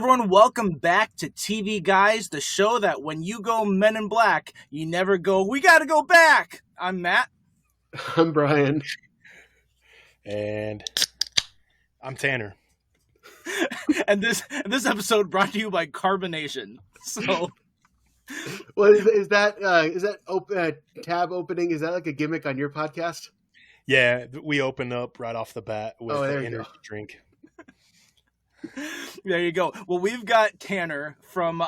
everyone, welcome back to TV Guys, the show that when you go Men in Black, you never go, we gotta go back. I'm Matt. I'm Brian. And I'm Tanner. And this episode brought to you by Carbonation. So, well, is that tab opening? Is that like a gimmick on your podcast? Yeah, we open up right off the bat with an energy drink. There you go. Well, we've got Tanner from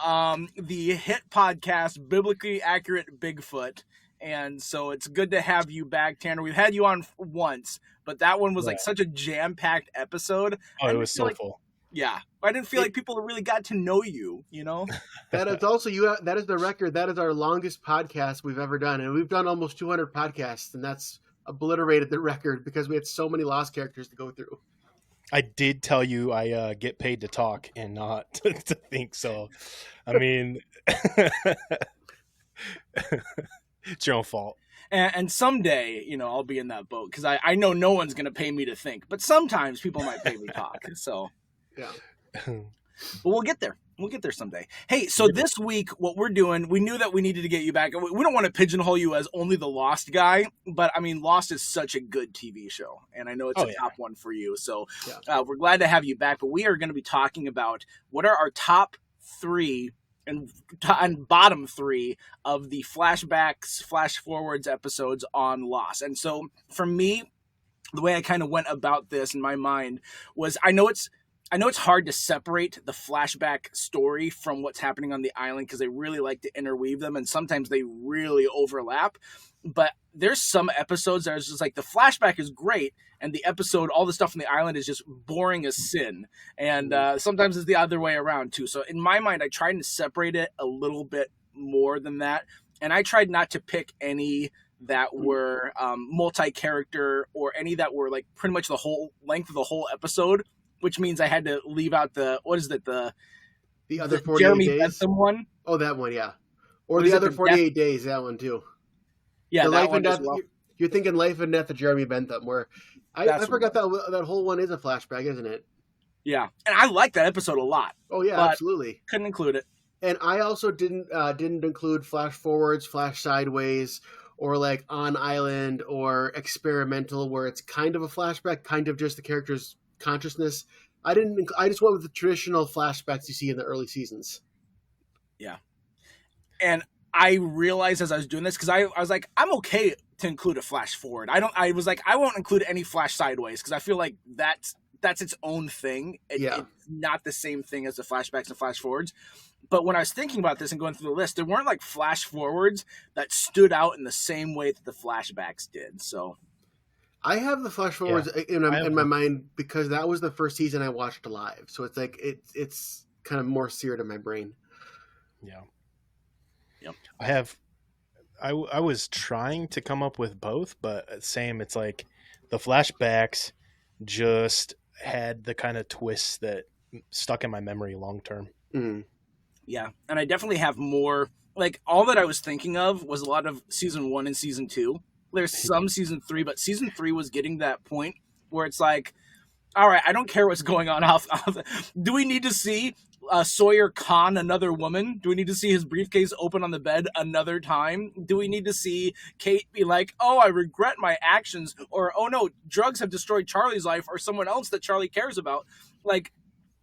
the hit podcast Biblically Accurate Bigfoot. And so it's good to have you back, Tanner. We've had you on once, but that one was like such a jam-packed episode. Oh, it was so full. Yeah. I didn't feel like people really got to know you, you know? That is also that is the record. That is our longest podcast we've ever done. And we've done almost 200 podcasts, and that's obliterated the record because we had so many lost characters to go through. I did tell you I get paid to talk and not to think, so I mean, it's your own fault. And someday, you know, I'll be in that boat because I know no one's going to pay me to think, but sometimes people might pay me to talk. So, yeah. But we'll get there. We'll get there someday. Hey, so this week, what we're doing, we knew that we needed to get you back. We don't want to pigeonhole you as only the Lost guy, but I mean, Lost is such a good TV show, and I know it's top one for you. So we're glad to have you back, but we are going to be talking about what are our top three and bottom three of the flashbacks, flash forwards episodes on Lost. And so for me, the way I kind of went about this in my mind was I know it's hard to separate the flashback story from what's happening on the island because they really like to interweave them, and sometimes they really overlap. But there's some episodes that are just like the flashback is great, and the episode, all the stuff on the island is just boring as sin. And sometimes it's the other way around too. So in my mind, I tried to separate it a little bit more than that, and I tried not to pick any that were multi-character or any that were like pretty much the whole length of the whole episode. Which means I had to leave out the other 48 Jeremy days? Bentham one. Oh, that one, yeah. Or the other 48 days, that one too. Yeah, the that life one and death. as well. You're thinking Life and Death of Jeremy Bentham, where I forgot that whole one is a flashback, isn't it? Yeah, and I like that episode a lot. Oh yeah, absolutely. Couldn't include it. And I also didn't include flash forwards, flash sideways, or like on island or experimental, where it's kind of a flashback, kind of just the character's consciousness. I just went with the traditional flashbacks you see in the early seasons. Yeah. And I realized as I was doing this, because I was like, I'm okay to include a flash forward. I was like, I won't include any flash sideways because I feel like that's its own thing. It's not the same thing as the flashbacks and flash forwards. But when I was thinking about this and going through the list, there weren't like flash forwards that stood out in the same way that the flashbacks did. So I have the flash forwards in my mind because that was the first season I watched live. So it's like it's kind of more seared in my brain. Yeah. Yep. I was trying to come up with both, but same. It's like the flashbacks just had the kind of twists that stuck in my memory long term. Mm. Yeah, and I definitely have more. Like all that I was thinking of was a lot of season 1 and season 2. There's some season 3, but season 3 was getting that point where it's like, all right, I don't care what's going on. Do we need to see Sawyer con another woman? Do we need to see his briefcase open on the bed another time? Do we need to see Kate be like, oh, I regret my actions, or oh no, drugs have destroyed Charlie's life, or someone else that Charlie cares about? Like,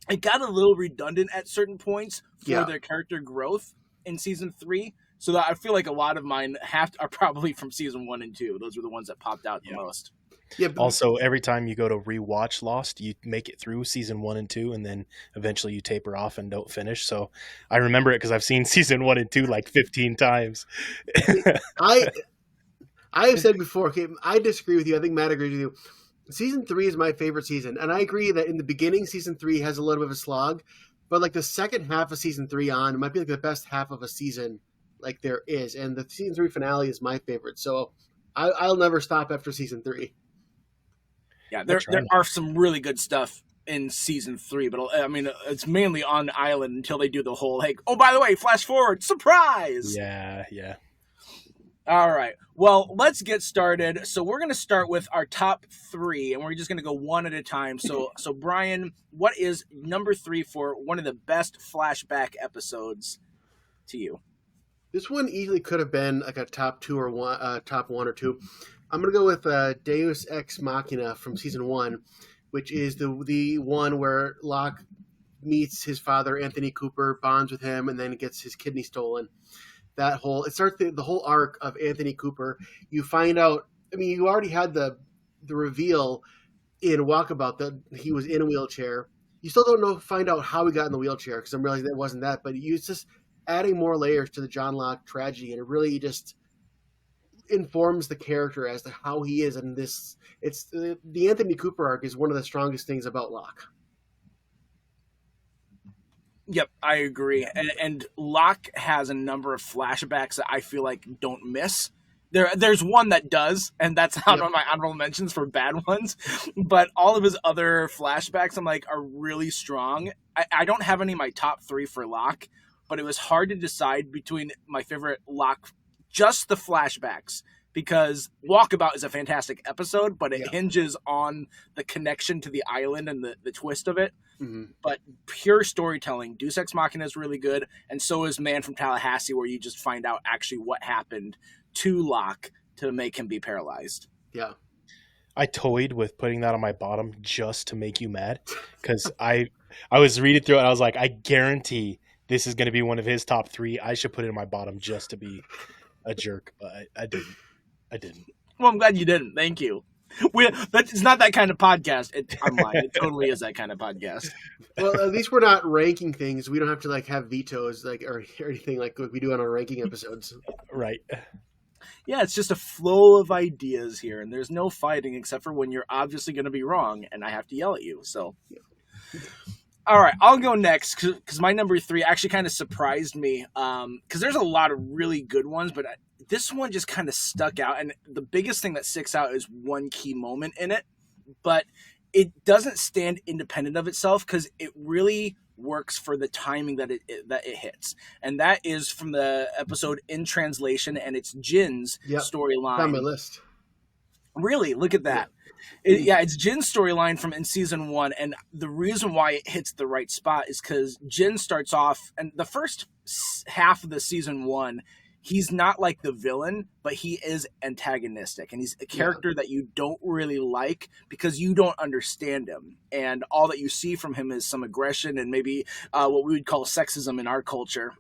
it got a little redundant at certain points for their character growth in season 3. So that I feel like a lot of mine are probably from season 1 and 2. Those were the ones that popped out the most. Yeah. But also, every time you go to rewatch Lost, you make it through season 1 and 2, and then eventually you taper off and don't finish. So I remember it because I've seen season 1 and 2 like 15 times. I have said before, okay, I disagree with you. I think Matt agrees with you. Season 3 is my favorite season, and I agree that in the beginning, season 3 has a little bit of a slog, but like the second half of season 3 on, it might be like the best half of a season. Like there is, and the season 3 finale is my favorite. So I'll never stop after season 3. Yeah, there are some really good stuff in season 3, but I mean, it's mainly on island until they do the whole like, oh, by the way, flash forward, surprise. Yeah. All right. Well, let's get started. So we're going to start with our top 3, and we're just going to go one at a time. So Brian, what is number 3 for one of the best flashback episodes to you? This one easily could have been like a top 2 or top 1 or 2. I'm gonna go with Deus Ex Machina from season 1, which is the one where Locke meets his father, Anthony Cooper, bonds with him, and then gets his kidney stolen. It starts the whole arc of Anthony Cooper. You find out. I mean, you already had the reveal in Walkabout that he was in a wheelchair. You still don't find out how he got in the wheelchair, because I'm realizing that wasn't that. But it's just adding more layers to the John Locke tragedy, and it really just informs the character as to how he is in this. It's the Anthony Cooper arc is one of the strongest things about Locke. Yep, I agree. And Locke has a number of flashbacks that I feel like don't miss. There's one that does, and that's one of my honorable mentions for bad ones. But all of his other flashbacks, I'm like, are really strong. I don't have any of my top 3 for Locke, but it was hard to decide between my favorite Locke, just the flashbacks, because Walkabout is a fantastic episode, but it hinges on the connection to the island and the twist of it. Mm-hmm. But pure storytelling, Deus Ex Machina is really good, and so is Man from Tallahassee, where you just find out actually what happened to Locke to make him be paralyzed. Yeah. I toyed with putting that on my bottom just to make you mad, because I was reading through it and I was like, I guarantee this is going to be one of his top 3. I should put it in my bottom just to be a jerk, but I didn't. Well, I'm glad you didn't. Thank you. It's not that kind of podcast. I'm lying. It totally is that kind of podcast. Well, at least we're not ranking things. We don't have to have vetoes or anything like what we do on our ranking episodes. Right. Yeah, it's just a flow of ideas here, and there's no fighting except for when you're obviously going to be wrong, and I have to yell at you. So, all right, I'll go next because my number 3 actually kind of surprised me. Because there's a lot of really good ones, but this one just kind of stuck out. And the biggest thing that sticks out is one key moment in it, but it doesn't stand independent of itself because it really works for the timing that it hits. And that is from the episode In Translation, and it's Jin's storyline. On my list. Really? Look at that. It's Jin's storyline from in season 1, and the reason why it hits the right spot is because Jin starts off, and the first half of the season 1, he's not like the villain, but he is antagonistic, and he's a character that you don't really like because you don't understand him, and all that you see from him is some aggression and maybe what we would call sexism in our culture.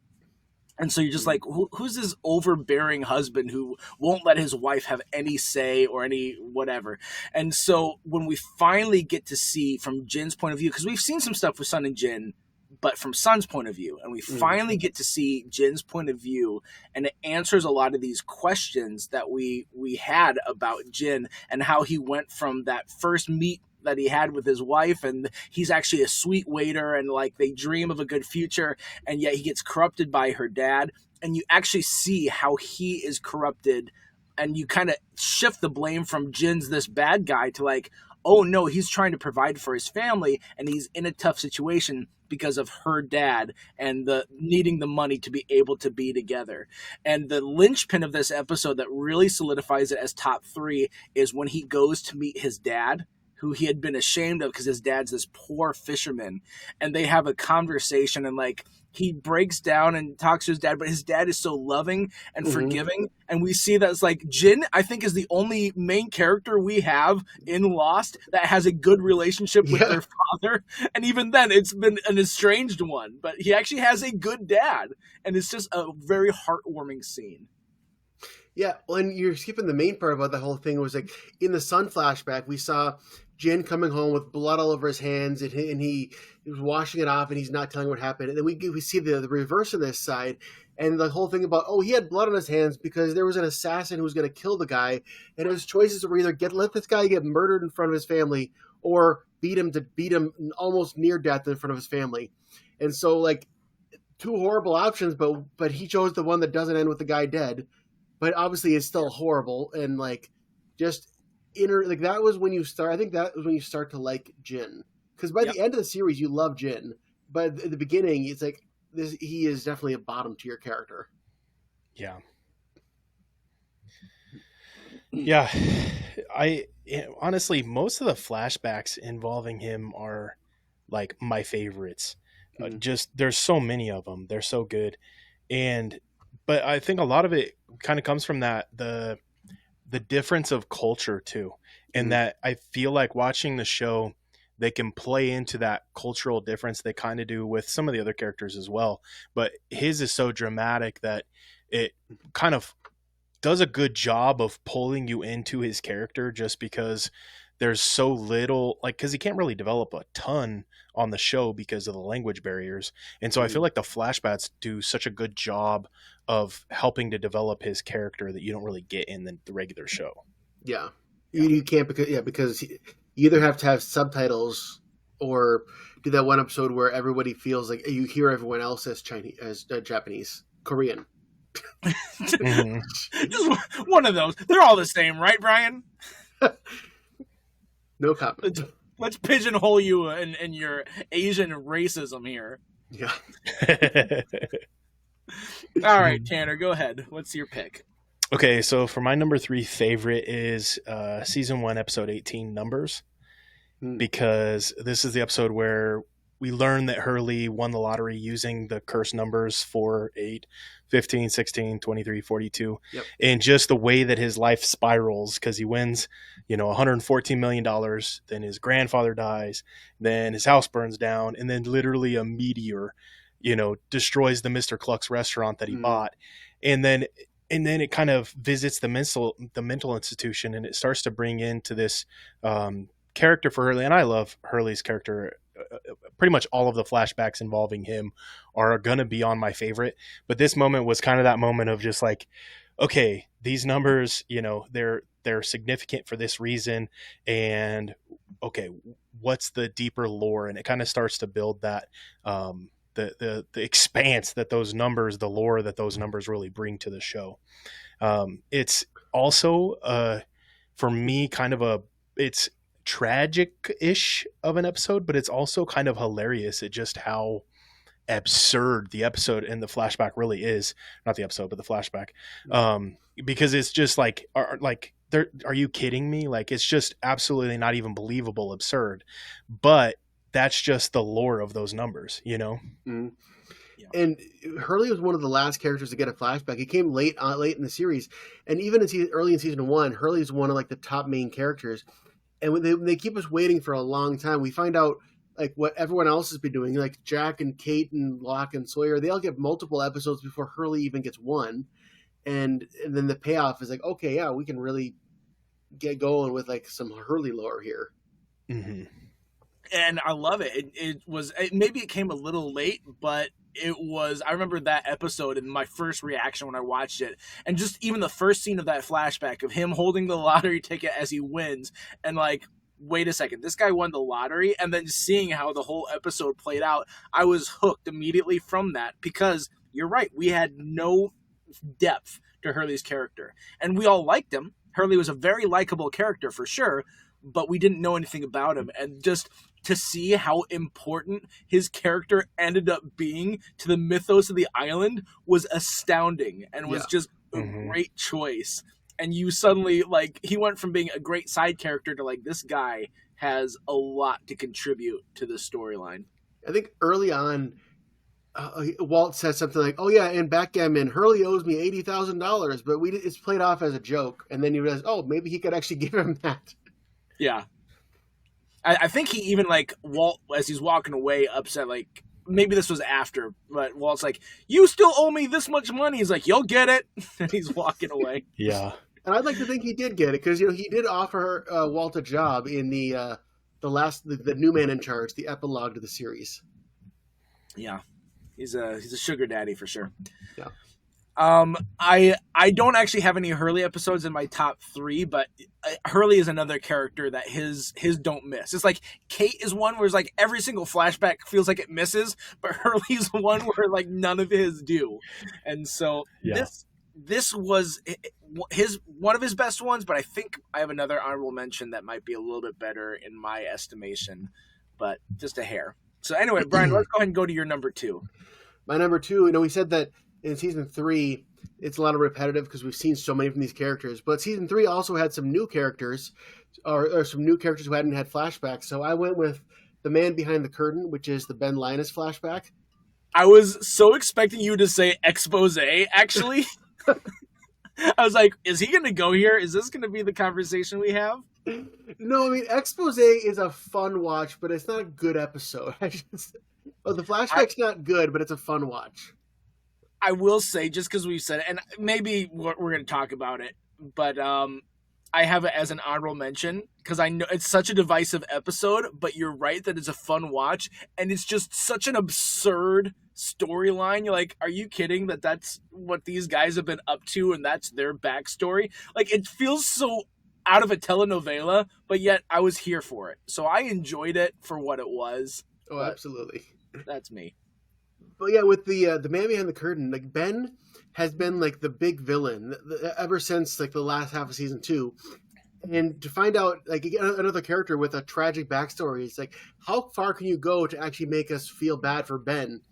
And so you're just like, who's this overbearing husband who won't let his wife have any say or any whatever? And so when we finally get to see from Jin's point of view, because we've seen some stuff with Sun and Jin, but from Sun's point of view, and we finally get to see Jin's point of view, and it answers a lot of these questions that we had about Jin and how he went from that first meet that he had with his wife, and he's actually a sweet waiter, and like they dream of a good future, and yet he gets corrupted by her dad, and you actually see how he is corrupted, and you kind of shift the blame from Jin's this bad guy to like, oh no, he's trying to provide for his family, and he's in a tough situation because of her dad and the needing the money to be able to be together. And the linchpin of this episode that really solidifies it as top 3 is when he goes to meet his dad, who he had been ashamed of because his dad's this poor fisherman, and they have a conversation, and like he breaks down and talks to his dad, but his dad is so loving and forgiving, and we see that it's like Jin, I think, is the only main character we have in Lost that has a good relationship with their father, and even then it's been an estranged one, but he actually has a good dad, and it's just a very heartwarming scene. Yeah, well, and you're skipping the main part about the whole thing. It was like in the Sun flashback, we saw Jin coming home with blood all over his hands, and he was washing it off, and he's not telling what happened. And then we see the reverse of this side, and the whole thing about, oh, he had blood on his hands because there was an assassin who was going to kill the guy, and his choices were either let this guy get murdered in front of his family or beat him almost near death in front of his family. And so, like, two horrible options, but he chose the one that doesn't end with the guy dead. But obviously it's still horrible, and like just that was when you start. I think that was when you start to like Jin, because by the end of the series you love Jin, but at the beginning it's like he is definitely a bottom tier character. Yeah. Yeah, honestly, most of the flashbacks involving him are like my favorites. Mm. Just there's so many of them. They're so good. And but I think a lot of it kind of comes from that the difference of culture too. And Mm. that I feel like watching the show they can play into that cultural difference they kind of do with some of the other characters as well. But his is so dramatic that it kind of does a good job of pulling you into his character just because there's so little like because he can't really develop a ton on the show because of the language barriers. And so I feel Mm. like the flashbacks do such a good job of helping to develop his character that you don't really get in the regular show. Yeah. Yeah. You can't because you either have to have subtitles or do that one episode where everybody feels like you hear everyone else as Chinese, as Japanese, Korean. Mm-hmm. Just one of those. They're all the same, right, Brian? No comment. Let's pigeonhole you in your Asian racism here. Yeah. All right, Tanner, go ahead. What's your pick? Okay, so for my number 3 favorite is season 1, episode 18, Numbers, because this is the episode where we learn that Hurley won the lottery using the cursed numbers 4, 8, 15, 16, 23, 42. Yep. And just the way that his life spirals because he wins, $114 million. Then his grandfather dies. Then his house burns down. And then literally a meteor, destroys the Mr. Cluck's restaurant that he bought. And then it kind of visits the mental institution, and it starts to bring into this character for Hurley. And I love Hurley's character. Pretty much all of the flashbacks involving him are going to be on my favorite. But this moment was kind of that moment of just like, okay, these numbers, they're significant for this reason. And okay, what's the deeper lore? And it kind of starts to build that, the expanse that those numbers, the lore that those numbers really bring to the show. It's also for me kind of it's tragic-ish of an episode, but it's also kind of hilarious at just how absurd the episode and the flashback really is. Not the episode, but the flashback. Because it's just like are you kidding me? Like it's just absolutely not even believable absurd. But that's just the lore of those numbers, Mm-hmm. Yeah. And Hurley was one of the last characters to get a flashback. He came late in the series, and even early in season 1, Hurley's one of like the top main characters. And when they keep us waiting for a long time, we find out like what everyone else has been doing. Like Jack and Kate and Locke and Sawyer, they all get multiple episodes before Hurley even gets one. And then the payoff is like, okay, yeah, we can really get going with like some Hurley lore here. Mm-hmm. And I love it. Maybe it came a little late, but it was, I remember that episode and my first reaction when I watched it. And just even the first scene of that flashback of him holding the lottery ticket as he wins and like, wait a second, this guy won the lottery. And then seeing how the whole episode played out, I was hooked immediately from that because you're right. We had no depth to Hurley's character and we all liked him. Hurley was a very likable character for sure, but we didn't know anything about him. And just to see how important his character ended up being to the mythos of the island was astounding and was just a great choice. And you suddenly, like, he went from being a great side character to, like, this guy has a lot to contribute to the storyline. I think early on, Walt says something like, "Oh yeah, in backgammon, Hurley owes me $80,000, but it's played off as a joke." And then you realize, oh, maybe he could actually give him that. Yeah. I think he even, like, Walt, as he's walking away, upset, like, maybe this was after, but Walt's like, "You still owe me this much money." He's like, "You'll get it." And he's walking away. Yeah. And I'd like to think he did get it because, he did offer Walt a job in the new man in charge, the epilogue to the series. Yeah. He's a sugar daddy for sure. Yeah. I don't actually have any Hurley episodes in my top 3, but Hurley is another character that his don't miss. It's like Kate is one where it's like every single flashback feels like it misses, but Hurley's one where like none of his do. And so this was one of his best ones, but I think I have another honorable mention that might be a little bit better in my estimation, but just a hair. So anyway, Brian, let's go ahead and go to your number 2. My number 2, we said that in season 3, it's a lot of repetitive because we've seen so many from these characters. But season 3 also had some new characters, or some new characters who hadn't had flashbacks. So I went with The Man Behind the Curtain, which is the Ben Linus flashback. I was so expecting you to say expose, actually. I was like, is he going to go here? Is this going to be the conversation we have? No, I mean, Expose is a fun watch, but it's not a good episode. The flashback's not good, but it's a fun watch. I will say, just because we've said it, and maybe we're going to talk about it, but I have it as an honorable mention because I know it's such a divisive episode, but you're right that it's a fun watch, and it's just such an absurd storyline. You're like, are you kidding that that's what these guys have been up to and that's their backstory? Like, it feels so out of a telenovela, but yet I was here for it. So I enjoyed it for what it was. Oh, absolutely. That's me. But yeah, with the Man Behind the Curtain, like Ben has been like the big villain ever since like the last half of season 2. And to find out like another character with a tragic backstory, it's like, how far can you go to actually make us feel bad for Ben?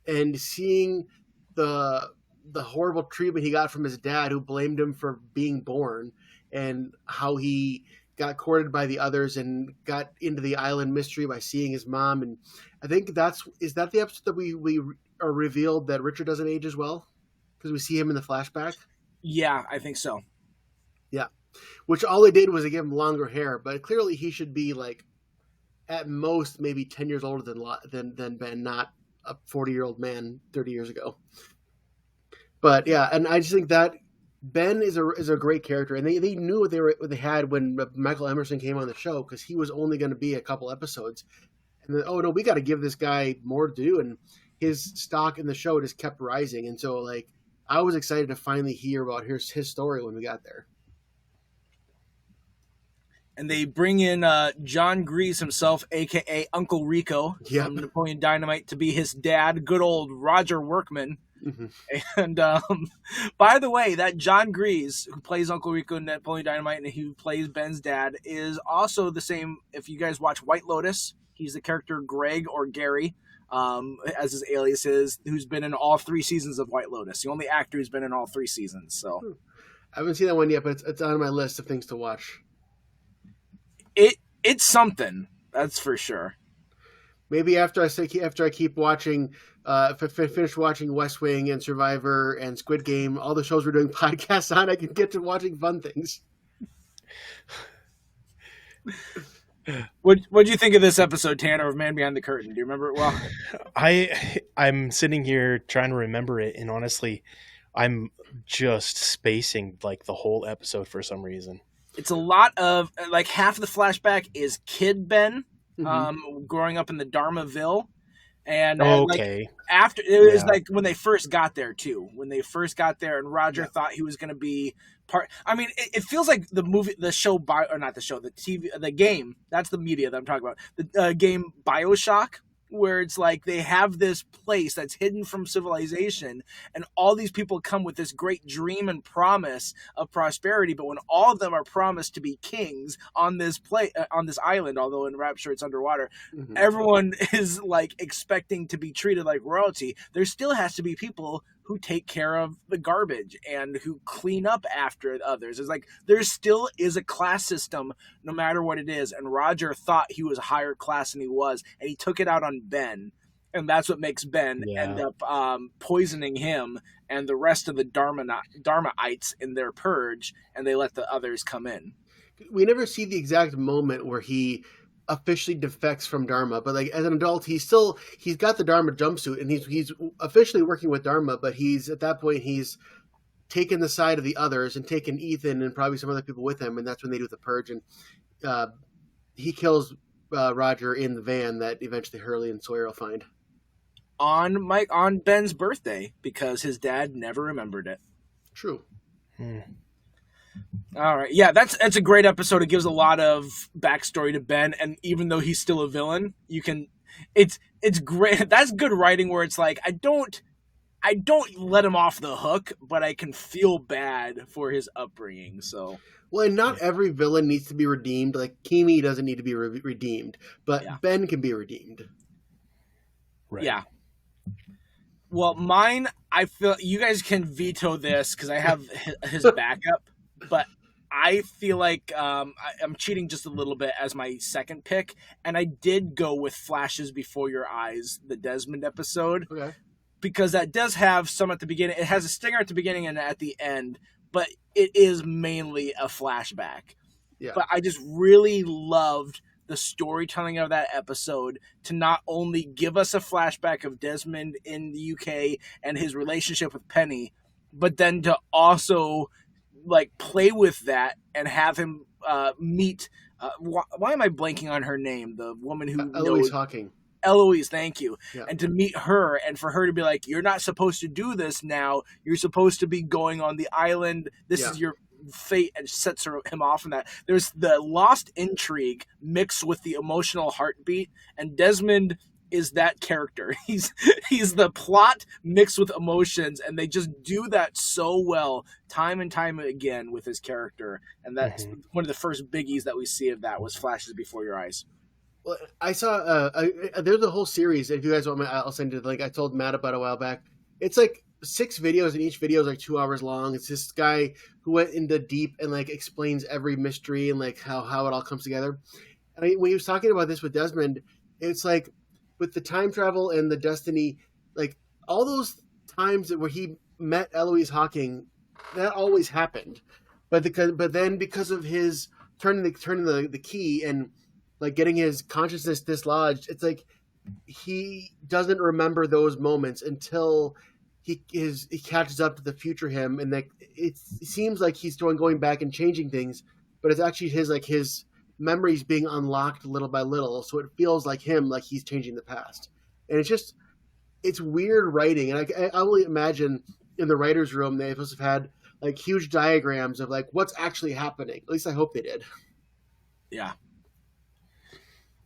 And seeing the horrible treatment he got from his dad, who blamed him for being born, and how he got courted by the others and got into the island mystery by seeing his mom. And I think is that the episode that we are revealed that Richard doesn't age as well? Because we see him in the flashback? Yeah, I think so. Yeah. Which all they did was they gave him longer hair, but clearly he should be like at most maybe 10 years older than Ben, not a 40-year-old man 30 years ago. But yeah, and I just think that Ben is a great character, and they knew what they had when Michael Emerson came on the show, because he was only going to be a couple episodes. And then, oh no, we got to give this guy more to do, and his stock in the show just kept rising. And so, like, I was excited to finally hear about his story when we got there. And they bring in John Grease himself, a.k.a. Uncle Rico, from Napoleon Dynamite, to be his dad, good old Roger Workman. Mm-hmm. And by the way, that John Grease, who plays Uncle Rico in Napoleon Dynamite and who plays Ben's dad, is also the same. If you guys watch White Lotus, he's the character Greg or Gary, as his alias is, who's been in all 3 seasons of White Lotus. The only actor who's been in all 3 seasons. So I haven't seen that one yet, but it's on my list of things to watch. It's something, that's for sure. Maybe after I keep watching, if I finish watching West Wing and Survivor and Squid Game, all the shows we're doing podcasts on, I can get to watching fun things. What do you think of this episode, Tanner, of Man Behind the Curtain? Do you remember it well? I'm sitting here trying to remember it, and honestly, I'm just spacing like the whole episode for some reason. It's a lot of, like, half of the flashback is Kid Ben, growing up in the Dharmaville. And like, after, it was like when they first got there, too. When they first got there, and Roger thought he was going to be part. I mean, it feels like the game. That's the media that I'm talking about. The game BioShock, where it's like they have this place that's hidden from civilization, and all these people come with this great dream and promise of prosperity, but when all of them are promised to be kings on this on this island, although in Rapture it's underwater, everyone is like expecting to be treated like royalty. There still has to be people who take care of the garbage and who clean up after others. It's like there still is a class system no matter what it is. And Roger thought he was a higher class than he was, and he took it out on Ben. And that's what makes Ben end up poisoning him and the rest of the Dharmaites in their purge, and they let the others come in. We never see the exact moment where he officially defects from Dharma, but like as an adult, he's got the Dharma jumpsuit, and he's officially working with Dharma, but he's at that point he's taken the side of the others and taken Ethan and probably some other people with him, and that's when they do the purge, and he kills Roger in the van that eventually Hurley and Sawyer will find on Ben's birthday, because his dad never remembered it. True. All right. Yeah, that's a great episode. It gives a lot of backstory to Ben, and even though he's still a villain, it's great. That's good writing where it's like I don't let him off the hook, but I can feel bad for his upbringing. So well, and not every villain needs to be redeemed. Like Kimi doesn't need to be redeemed, but Ben can be redeemed. Right. Yeah. Well, mine, I feel you guys can veto this because I have his backup, but I feel like I'm cheating just a little bit as my second pick, and I did go with Flashes Before Your Eyes, the Desmond episode, Okay. because that does have some at the beginning. It has a stinger at the beginning and at the end, but it is mainly a flashback. Yeah. But I just really loved the storytelling of that episode to not only give us a flashback of Desmond in the UK and his relationship with Penny, but then to also like play with that and have him meet. Why am I blanking on her name? The woman who Eloise Hawking. Eloise, thank you. Yeah. And to meet her and for her to be like, you're not supposed to do this now. You're supposed to be going on the island. This is your fate, and sets him off from that. There's the lost intrigue mixed with the emotional heartbeat, and Desmond is that character. He's the plot mixed with emotions, and they just do that so well time and time again with his character. And that's one of the first biggies that we see of that was Flashes Before Your Eyes. Well, I saw there's a whole series. If you guys want, I'll send you the link. I told Matt about a while back. It's like 6 videos, and each video is like 2 hours long. It's this guy who went into deep and like explains every mystery and like how it all comes together. And when he was talking about this with Desmond, it's like with the time travel and the destiny, like all those times where he met Eloise Hawking, that always happened. But then because of his turning the key and like getting his consciousness dislodged, it's like he doesn't remember those moments until he catches up to the future him, and like it seems like he's going back and changing things, but it's actually his memories being unlocked little by little, so it feels like him, like he's changing the past. And it's weird writing, and I only imagine in the writer's room they must have had like huge diagrams of like what's actually happening. At least I hope they did. Yeah.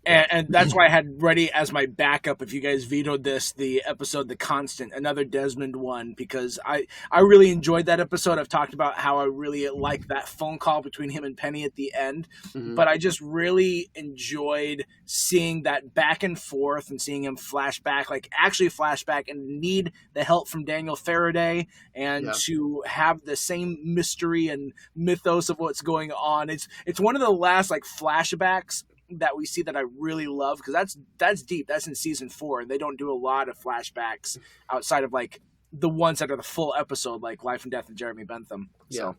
And that's why I had ready as my backup, if you guys vetoed this, the episode The Constant, another Desmond one, because I really enjoyed that episode. I've talked about how I really liked that phone call between him and Penny at the end. Mm-hmm. But I just really enjoyed seeing that back and forth and seeing him flashback, like actually flashback, and need the help from Daniel Faraday and to have the same mystery and mythos of what's going on. It's one of the last like flashbacks that we see that I really love, because that's deep. That's in season 4, and they don't do a lot of flashbacks outside of like the ones that are the full episode, like Life and Death of Jeremy Bentham. Yeah. So.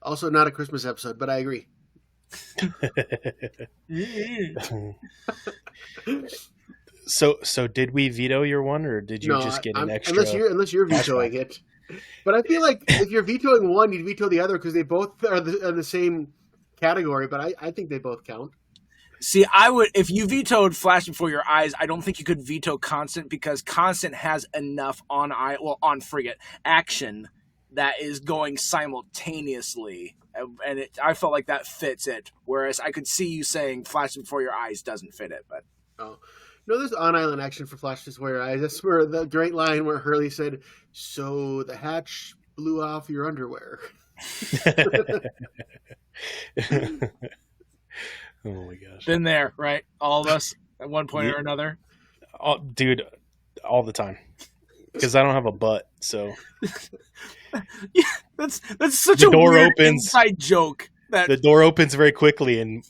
Also not a Christmas episode, but I agree. So did we veto your one, or did you just get an extra? Unless you're vetoing it. But I feel like if you're vetoing one, you'd veto the other because they both are the same category. But I think they both count. See, I would, if you vetoed Flash Before Your Eyes, I don't think you could veto Constant, because Constant has enough on Frigate action that is going simultaneously, and I felt like that fits it. Whereas I could see you saying Flash Before Your Eyes doesn't fit it, but no, there's on-island action for Flash Before Your Eyes. That's where the great line where Hurley said, "So the hatch blew off your underwear." Oh my gosh. Been there, right? All of us at one point or another. Oh, dude, all the time. Because I don't have a butt, so. Yeah, that's such a weird inside joke. The door opens very quickly and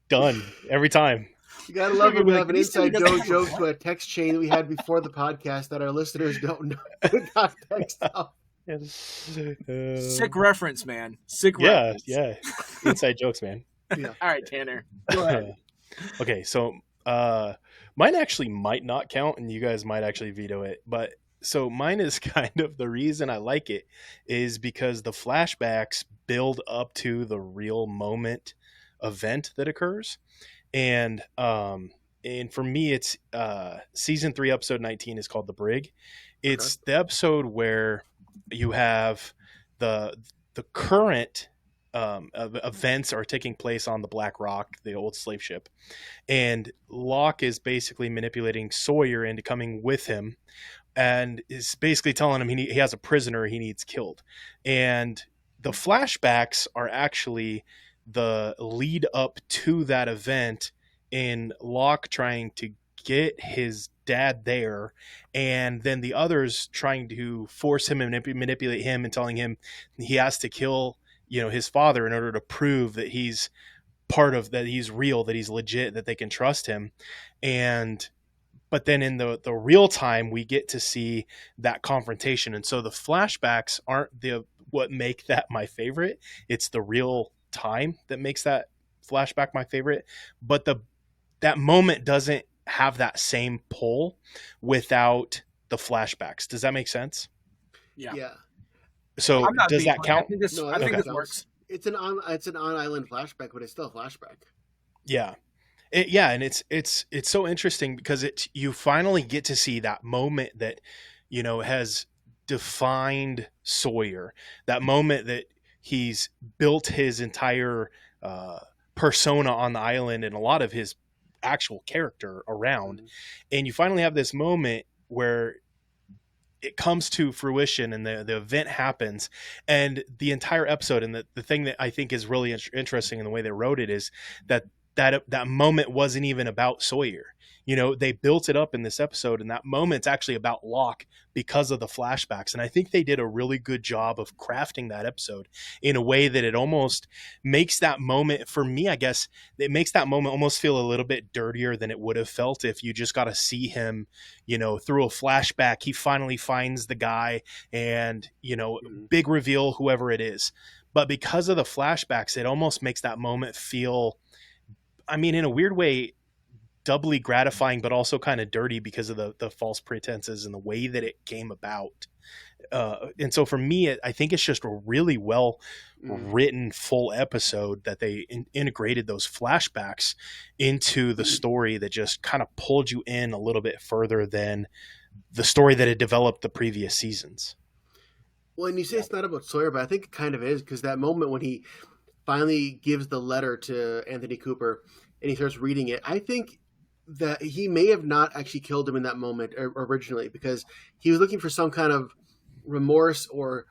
done every time. You gotta love it. We have an inside joke to a text chain that we had before the podcast that our listeners don't know the context of. Sick reference, man. Sick reference. Yeah. Inside jokes, man. Yeah. All right, Tanner. Go ahead. Okay, so mine actually might not count, and you guys might actually veto it. But so mine is kind of the reason I like it is because the flashbacks build up to the real moment event that occurs, and for me, it's season 3, episode 19 is called The Brig. It's the episode where you have the current events are taking place on the Black Rock, the old slave ship, and Locke is basically manipulating Sawyer into coming with him, and is basically telling him he has a prisoner he needs killed. And the flashbacks are actually the lead up to that event, in Locke trying to get his dad there, and then the others trying to force him and manipulate him and telling him he has to kill, his father in order to prove that he's part of that, he's real, that he's legit, that they can trust him. But then in the real time, we get to see that confrontation. And so the flashbacks aren't what make that my favorite. It's the real time that makes that flashback my favorite. But that moment doesn't have that same pull without the flashbacks. Does that make sense? Yeah. So does that count? I think this works. It's an on-island flashback, but it's still a flashback. Yeah. And it's so interesting because you finally get to see that moment that, has defined Sawyer, that moment that he's built his entire persona on the island and a lot of his actual character around. Mm-hmm. And you finally have this moment where it comes to fruition and the event happens, and the entire episode. And the thing that I think is really interesting in the way they wrote it is that moment wasn't even about Sawyer. They built it up in this episode, and that moment's actually about Locke because of the flashbacks. And I think they did a really good job of crafting that episode in a way that it almost makes that moment, for me, I guess, it makes that moment almost feel a little bit dirtier than it would have felt if you just got to see him, through a flashback. He finally finds the guy and, big reveal, whoever it is. But because of the flashbacks, it almost makes that moment feel, in a weird way, doubly gratifying, but also kind of dirty because of the false pretenses and the way that it came about. And so for me, I think it's just a really well written full episode that they integrated those flashbacks into the story that just kind of pulled you in a little bit further than the story that had developed the previous seasons. Well, and you say it's not about Sawyer, but I think it kind of is, because that moment when he finally gives the letter to Anthony Cooper and he starts reading it, I think that he may have not actually killed him in that moment originally, because he was looking for some kind of remorse or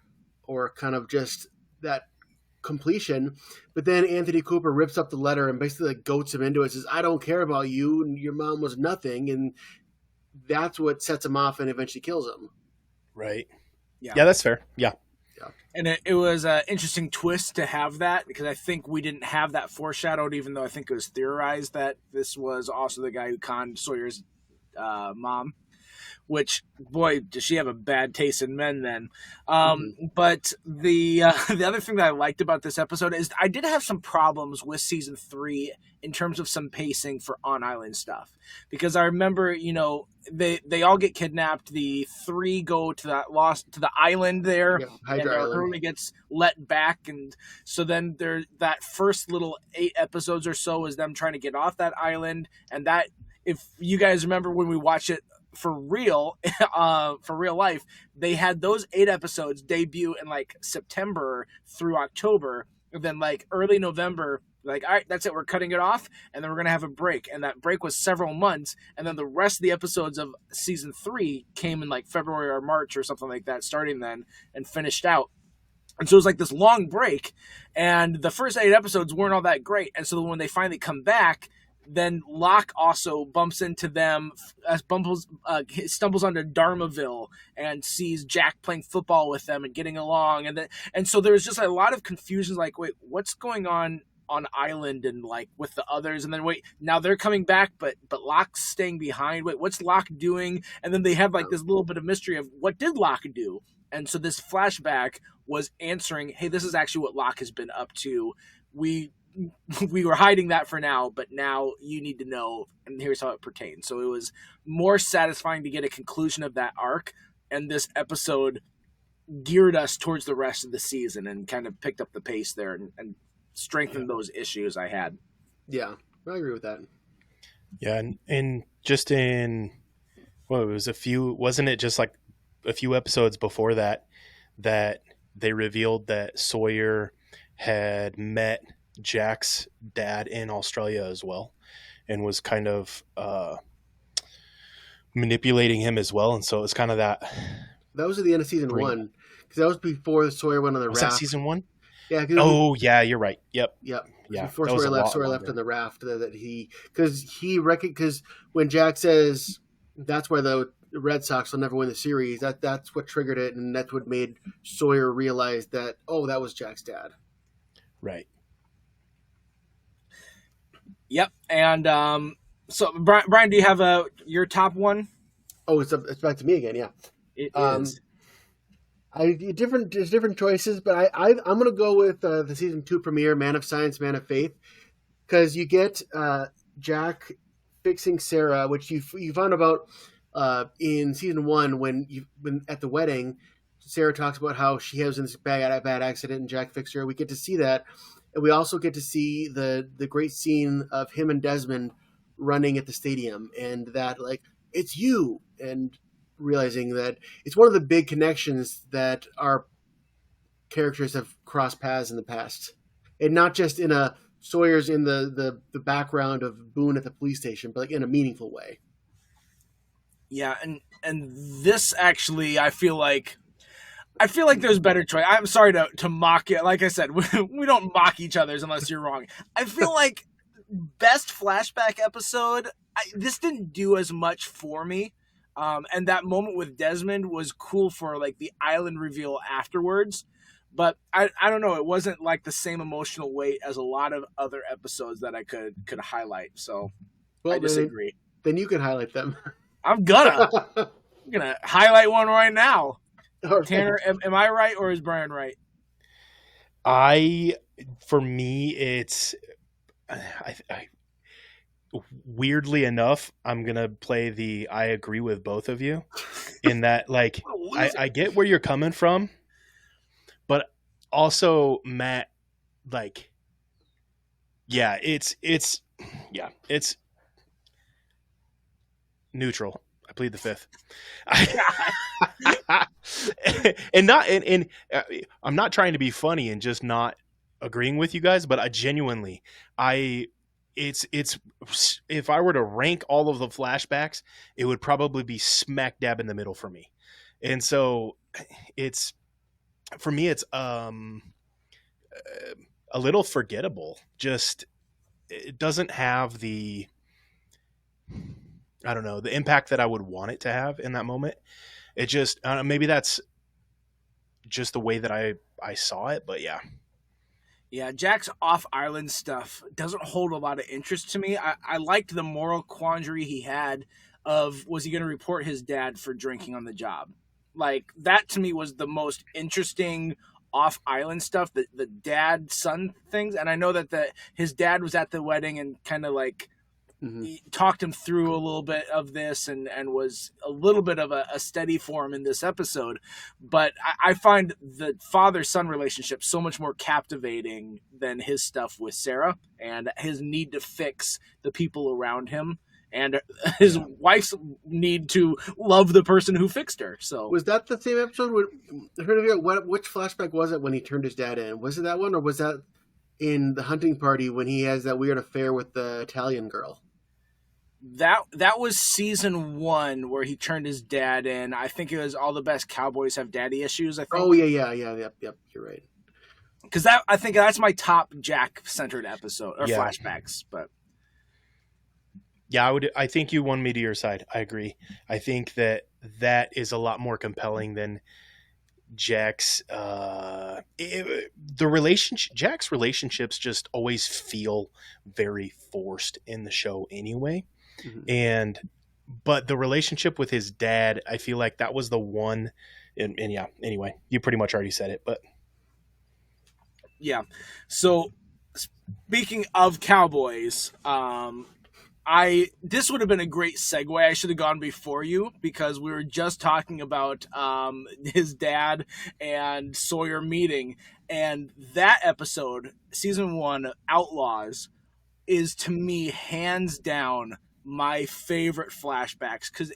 kind of just that completion. But then Anthony Cooper rips up the letter and basically goats him into it, says, I don't care about you, and your mom was nothing. And that's what sets him off and eventually kills him. Right. Yeah, that's fair. Yeah. And it was an interesting twist to have that, because I think we didn't have that foreshadowed, even though I think it was theorized that this was also the guy who conned Sawyer's mom, which, boy, does she have a bad taste in men then. But the other thing that I liked about this episode is I did have some problems with season 3 in terms of some pacing for on-island stuff. Because I remember, they all get kidnapped. The 3 go to the island there, and Hurley gets let back. And so then that first little 8 episodes or so is them trying to get off that island. And that, if you guys remember when we watched it for real, for real life, they had those 8 episodes debut in like September through October. And then like early November, like, all right, that's it, we're cutting it off, and then we're going to have a break. And that break was several months, and then the rest of the episodes of season 3 came in like February or March or something like that, starting then, and finished out. And so it was like this long break, and the first 8 episodes weren't all that great. And so when they finally come back, then Locke also bumps into them, stumbles onto Dharmaville and sees Jack playing football with them and getting along. And so there was just a lot of confusion, like, wait, what's going on island and like with the others? And then wait, now they're coming back, but Locke's staying behind. Wait, what's Locke doing? And then they have like this little bit of mystery of what did Locke do? And so this flashback was answering, hey, this is actually what Locke has been up to. We were hiding that for now, but now you need to know, and here's how it pertains. So it was more satisfying to get a conclusion of that arc, and this episode geared us towards the rest of the season and kind of picked up the pace there and strengthened those issues I had. Yeah, I agree with that. Yeah, and just in, it was wasn't it just like a few episodes before that they revealed that Sawyer had met Jack's dad in Australia as well, and was kind of manipulating him as well. And so it was kind of that was at the end of season 1, because that was before Sawyer went on the raft. Was that season 1? Yeah. Yeah, you're right. Yep. Yeah. Before Sawyer left on the raft, because when Jack says, That's why the Red Sox will never win the series. That's what triggered it, and that's what made Sawyer realize that, oh, that was Jack's dad. Right. Yep. And so Brian, do you have your top one? Oh, it's back to me again. Yeah, It is. There's different choices, but I'm going to go with the season 2 premiere, Man of Science, Man of Faith, because you get Jack fixing Sarah, which you found about in season 1 when at the wedding, Sarah talks about how she has this bad accident and Jack fixed her. We get to see that, and we also get to see the great scene of him and Desmond running at the stadium, and that like it's you, and realizing that it's one of the big connections that our characters have crossed paths in the past, and not just in a Sawyer's in the background of Boone at the police station, but like in a meaningful way. Yeah, and this actually, I feel like there's better choice. I'm sorry to mock it. Like I said, we don't mock each other's unless you're wrong. I feel like best flashback episode. This didn't do as much for me. And that moment with Desmond was cool for like the island reveal afterwards, but I don't know, it wasn't like the same emotional weight as a lot of other episodes that I could highlight. So I disagree. Then you can highlight them. I'm gonna highlight one right now. Right. Tanner, am I right or is Brian right? For me, it's weirdly enough, I'm gonna play I agree with both of you in that, like, I get where you're coming from, but also Matt, like, yeah, it's neutral. I plead the fifth. and I'm not trying to be funny and just not agreeing with you guys, but I genuinely, it's if I were to rank all of the flashbacks, it would probably be smack dab in the middle for me. And so it's, for me, it's a little forgettable. Just, it doesn't have the, I don't know, the impact that I would want it to have in that moment. It just, maybe that's just the way that I saw it, but yeah. Yeah, Jack's off-island stuff doesn't hold a lot of interest to me. I liked the moral quandary he had of, was he going to report his dad for drinking on the job? Like, that to me was the most interesting off-island stuff, the dad-son things. And I know that his dad was at the wedding and kind of like talked him through a little bit of this and was a little bit of a steady for him in this episode. But I find the father-son relationship so much more captivating than his stuff with Sarah and his need to fix the people around him and his wife's need to love the person who fixed her. So was that the same episode? Which flashback was it when he turned his dad in? Was it that one, or was that in the hunting party when he has that weird affair with the Italian girl? That was season 1 where he turned his dad in. I think it was All the Best Cowboys Have Daddy Issues, I think. Oh, yeah. Yep, you're right. Because I think that's my top Jack-centered episode, or flashbacks. But yeah, I think you won me to your side. I agree. I think that is a lot more compelling than Jack's Jack's relationships just always feel very forced in the show anyway. But the relationship with his dad, I feel like that was the one, and yeah, anyway, you pretty much already said it, but yeah. So speaking of Cowboys, this would have been a great segue. I should have gone before you because we were just talking about his dad and Sawyer meeting, and that episode, season 1, Outlaws, is to me hands down my favorite flashbacks because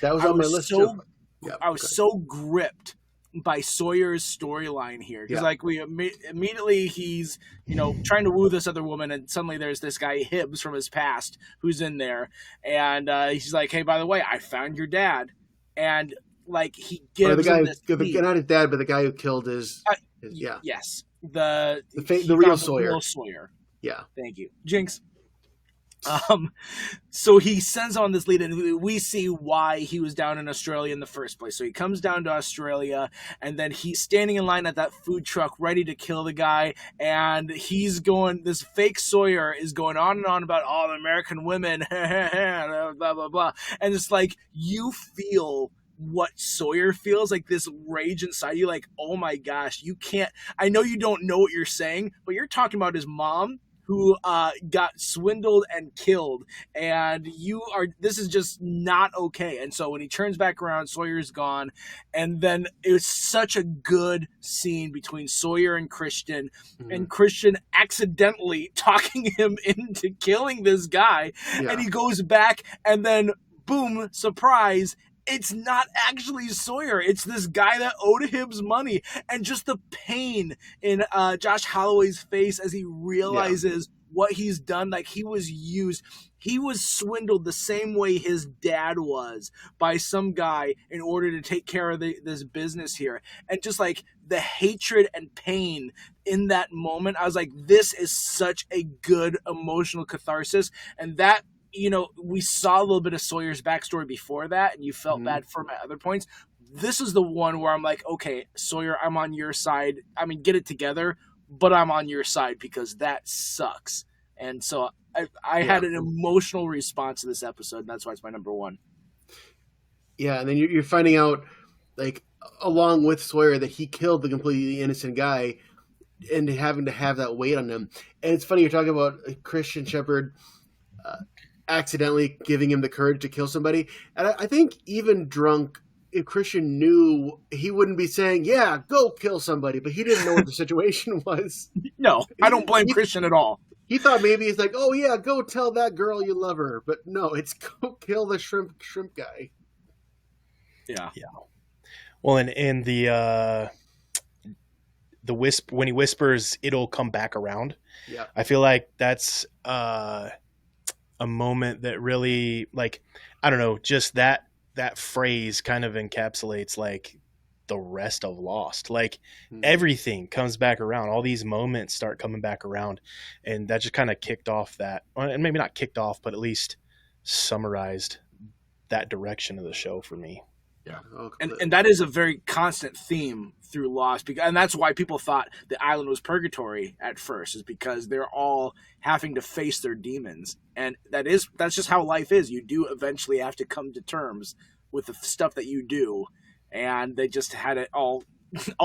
that was on my list too. I was so gripped by Sawyer's storyline here because like we immediately he's trying to woo this other woman and suddenly there's this guy Hibbs from his past who's in there and he's like, hey, by the way, I found your dad, and like he gives not his dad but the guy who killed his yes the real Sawyer. Real Sawyer. Yeah, thank you, Jinx. Um, so he sends on this lead, and we see why he was down in Australia in the first place. So he comes down to Australia, and then he's standing in line at that food truck ready to kill the guy, and this fake Sawyer is going on and on about all the American women, blah, blah, blah. And it's like, you feel what Sawyer feels, like this rage inside you, like, oh my gosh, you can't, I know you don't know what you're saying, but you're talking about his mom who got swindled and killed, and this is just not okay. And so when he turns back around, Sawyer's gone, and then it was such a good scene between Sawyer and Christian, and Christian accidentally talking him into killing this guy, and he goes back, and then boom, surprise, it's not actually Sawyer. It's this guy that owed him money. And just the pain in Josh Holloway's face as he realizes what he's done. Like, he was used. He was swindled the same way his dad was by some guy in order to take care of this business here. And just like the hatred and pain in that moment, I was like, this is such a good emotional catharsis. And that, we saw a little bit of Sawyer's backstory before that, and you felt bad for him at other points. This is the one where I'm like, okay, Sawyer, I'm on your side. I mean, get it together, but I'm on your side because that sucks. And so I had an emotional response to this episode, and that's why it's my number one. Yeah, and then you're finding out, like, along with Sawyer, that he killed the completely innocent guy and having to have that weight on him. And it's funny, you're talking about Christian Shepherd accidentally giving him the courage to kill somebody. And I think even drunk, if Christian knew, he wouldn't be saying, yeah, go kill somebody, but he didn't know what the situation was. No, I don't blame Christian at all. He thought maybe it's like, oh yeah, go tell that girl you love her. But no, it's go kill the shrimp guy. Yeah. Well, and in the when he whispers, it'll come back around. Yeah. I feel like that's a moment that really, like, I don't know, just that phrase kind of encapsulates like the rest of Lost. Like everything comes back around. All these moments start coming back around, and that just kind of kicked off that, and maybe not kicked off, but at least summarized that direction of the show for me. Yeah, and that is a very constant theme through Lost, and that's why people thought the island was purgatory at first, is because they're all having to face their demons, and that's just how life is. You do eventually have to come to terms with the stuff that you do, and they just had it all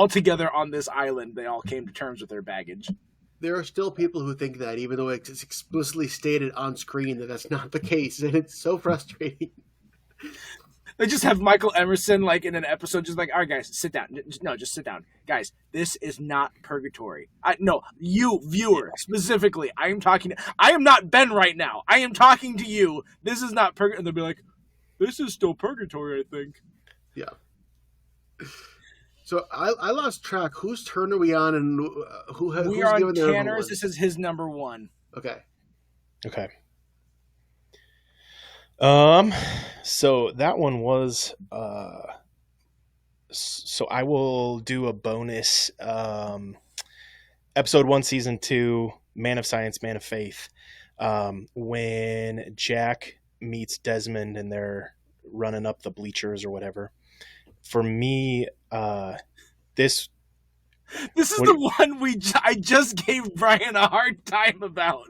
together on this island. They all came to terms with their baggage. There are still people who think that, even though it's explicitly stated on screen that that's not the case, and it's so frustrating. They just have Michael Emerson, like, in an episode, just like, all right, guys, sit down. Just sit down. Guys, this is not purgatory. No, you, viewer, specifically. I am not Ben right now. I am talking to you. This is not purgatory. And they'll be like, this is still purgatory, I think. Yeah. So I lost track. Whose turn are we on, and who's on Tanner's. This is his number one. Okay. So that one was, so I will do a bonus, episode 1, season 2, Man of Science, Man of Faith. When Jack meets Desmond and they're running up the bleachers or whatever. For me, this is the one I just gave Brian a hard time about.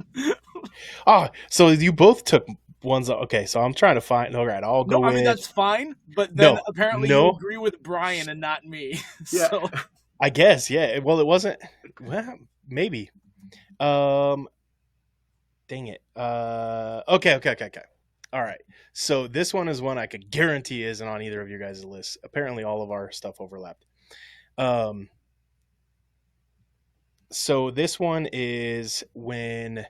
So you both took ones. Okay, so I'm trying to find. All right, I'll go. No, I mean, that's fine, but then apparently you agree with Brian and not me. Yeah. So I guess, yeah. Well, it wasn't. Well, maybe. Dang it. Okay. All right. So this one is one I could guarantee isn't on either of your guys' lists. Apparently, all of our stuff overlapped. So this one is when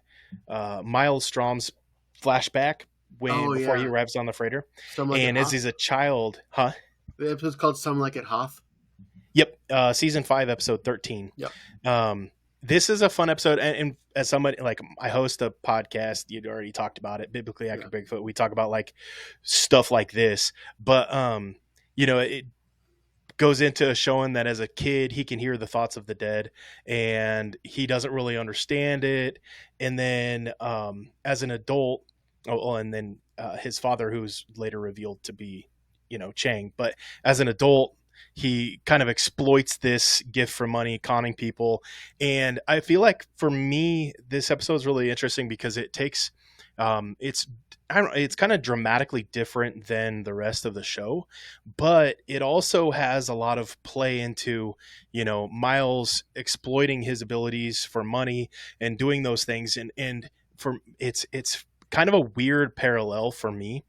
Miles Strom's flashback before he arrives on the freighter, and as he's a child, The episode's called "Some Like It Hoth." Yep, season 5, episode 13. Yep. This is a fun episode, and as somebody, like, I host a podcast. You'd already talked about it, Biblically Accurate Bigfoot. We talk about like stuff like this, but it goes into showing that as a kid he can hear the thoughts of the dead, and he doesn't really understand it. And then as an adult, Oh, and then his father, who's later revealed to be, Chang. But as an adult, he kind of exploits this gift for money, conning people. And I feel like for me, this episode is really interesting because it takes, it's, I don't know, it's kind of dramatically different than the rest of the show, but it also has a lot of play into, Miles exploiting his abilities for money and doing those things. And for it's kind of a weird parallel for me,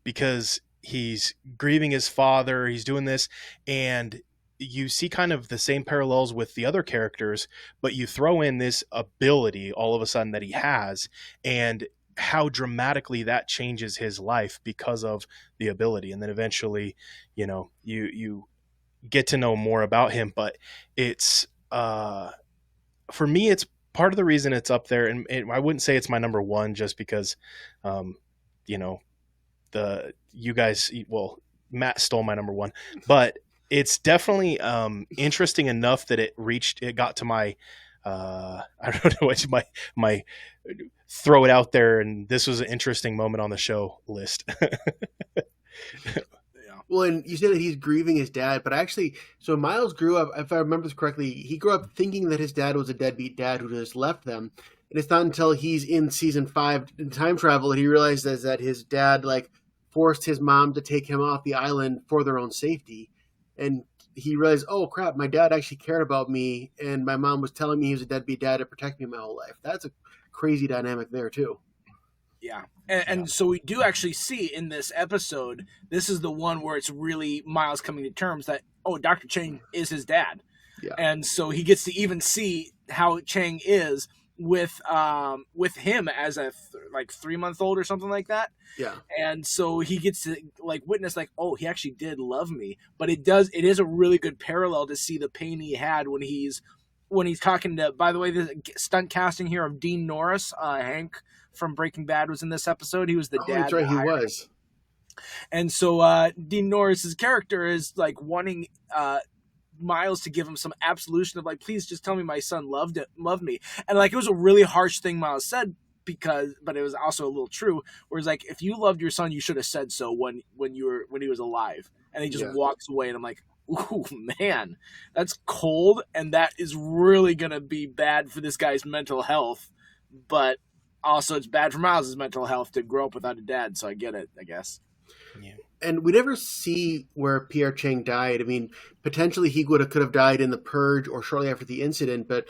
because he's grieving his father, he's doing this, and you see kind of the same parallels with the other characters, but you throw in this ability all of a sudden that he has, and how dramatically that changes his life because of the ability. And then eventually, you get to know more about him. But it's for me, it's part of the reason it's up there. And I wouldn't say it's my number one just because, you know, you guys, well, Matt stole my number one, but it's definitely interesting enough that it got to my, I don't know what my throw it out there, and this was an interesting moment on the show list. Well, and you said that he's grieving his dad, but actually, so Miles grew up, if I remember this correctly, he grew up thinking that his dad was a deadbeat dad who just left them. And it's not until he's in season 5 in time travel that he realizes that his dad, forced his mom to take him off the island for their own safety. And he realized, oh crap, my dad actually cared about me, and my mom was telling me he was a deadbeat dad to protect me my whole life. That's a crazy dynamic there, too. Yeah. And so we do actually see in this episode, this is the one where it's really Miles coming to terms that, oh, Dr. Chang is his dad. Yeah. And so he gets to even see how Chang is with him as a 3-month-old or something like that. Yeah. And so he gets to witness oh, he actually did love me. But it is a really good parallel to see the pain he had when he's talking to, by the way, the stunt casting here of Dean Norris, Hank from Breaking Bad was in this episode. He was the dad. That's right, he was. And so Dean Norris's character is wanting Miles to give him some absolution of please just tell me my son loved me. And it was a really harsh thing Miles said, but it was also a little true. Whereas if you loved your son, you should have said so when he was alive. And he just walks away, and I'm like, ooh, man, that's cold, and that is really gonna be bad for this guy's mental health. But also, it's bad for Miles' mental health to grow up without a dad. So I get it, I guess. Yeah. And we never see where Pierre Chang died. I mean, potentially he could have died in the Purge or shortly after the incident, but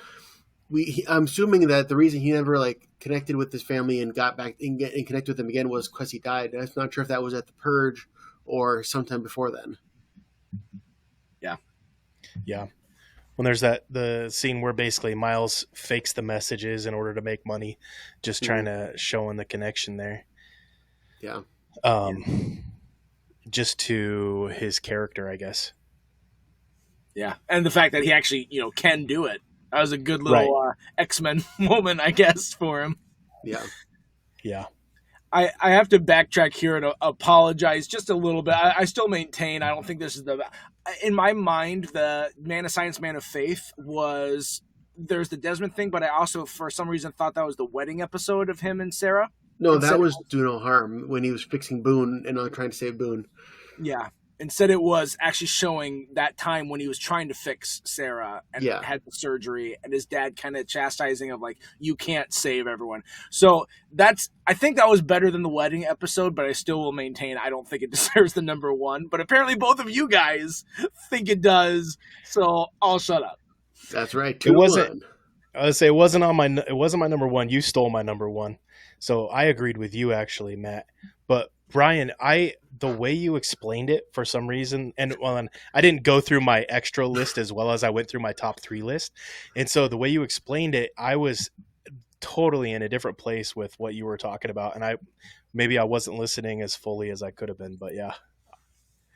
I'm assuming that the reason he never connected with his family and got back and connected with them again was because he died. I'm not sure if that was at the Purge or sometime before then. Yeah. When there's the scene where basically Miles fakes the messages in order to make money, just trying to show in the connection there. Yeah. Just to his character, I guess. Yeah. And the fact that he actually, can do it. That was a good little X-Men moment, I guess, for him. Yeah. Yeah. I have to backtrack here and apologize just a little bit. I still maintain I don't think this is in my mind, the Man of Science, Man of Faith there's the Desmond thing, but I also, for some reason, thought that was the wedding episode of him and Sarah. No, that was Do No Harm when he was fixing Boone and trying to save Boone. Yeah. Instead, it was actually showing that time when he was trying to fix Sarah and had the surgery, and his dad kind of chastising of you can't save everyone. So I think that was better than the wedding episode, but I still will maintain I don't think it deserves the number one. But apparently both of you guys think it does, so I'll shut up. That's right. It wasn't. I would say it wasn't my number one. You stole my number one, so I agreed with you actually, Matt. But Brian, the way you explained it for some reason, and I didn't go through my extra list as well as I went through my top 3 list. And so the way you explained it, I was totally in a different place with what you were talking about. And maybe I wasn't listening as fully as I could have been, but yeah.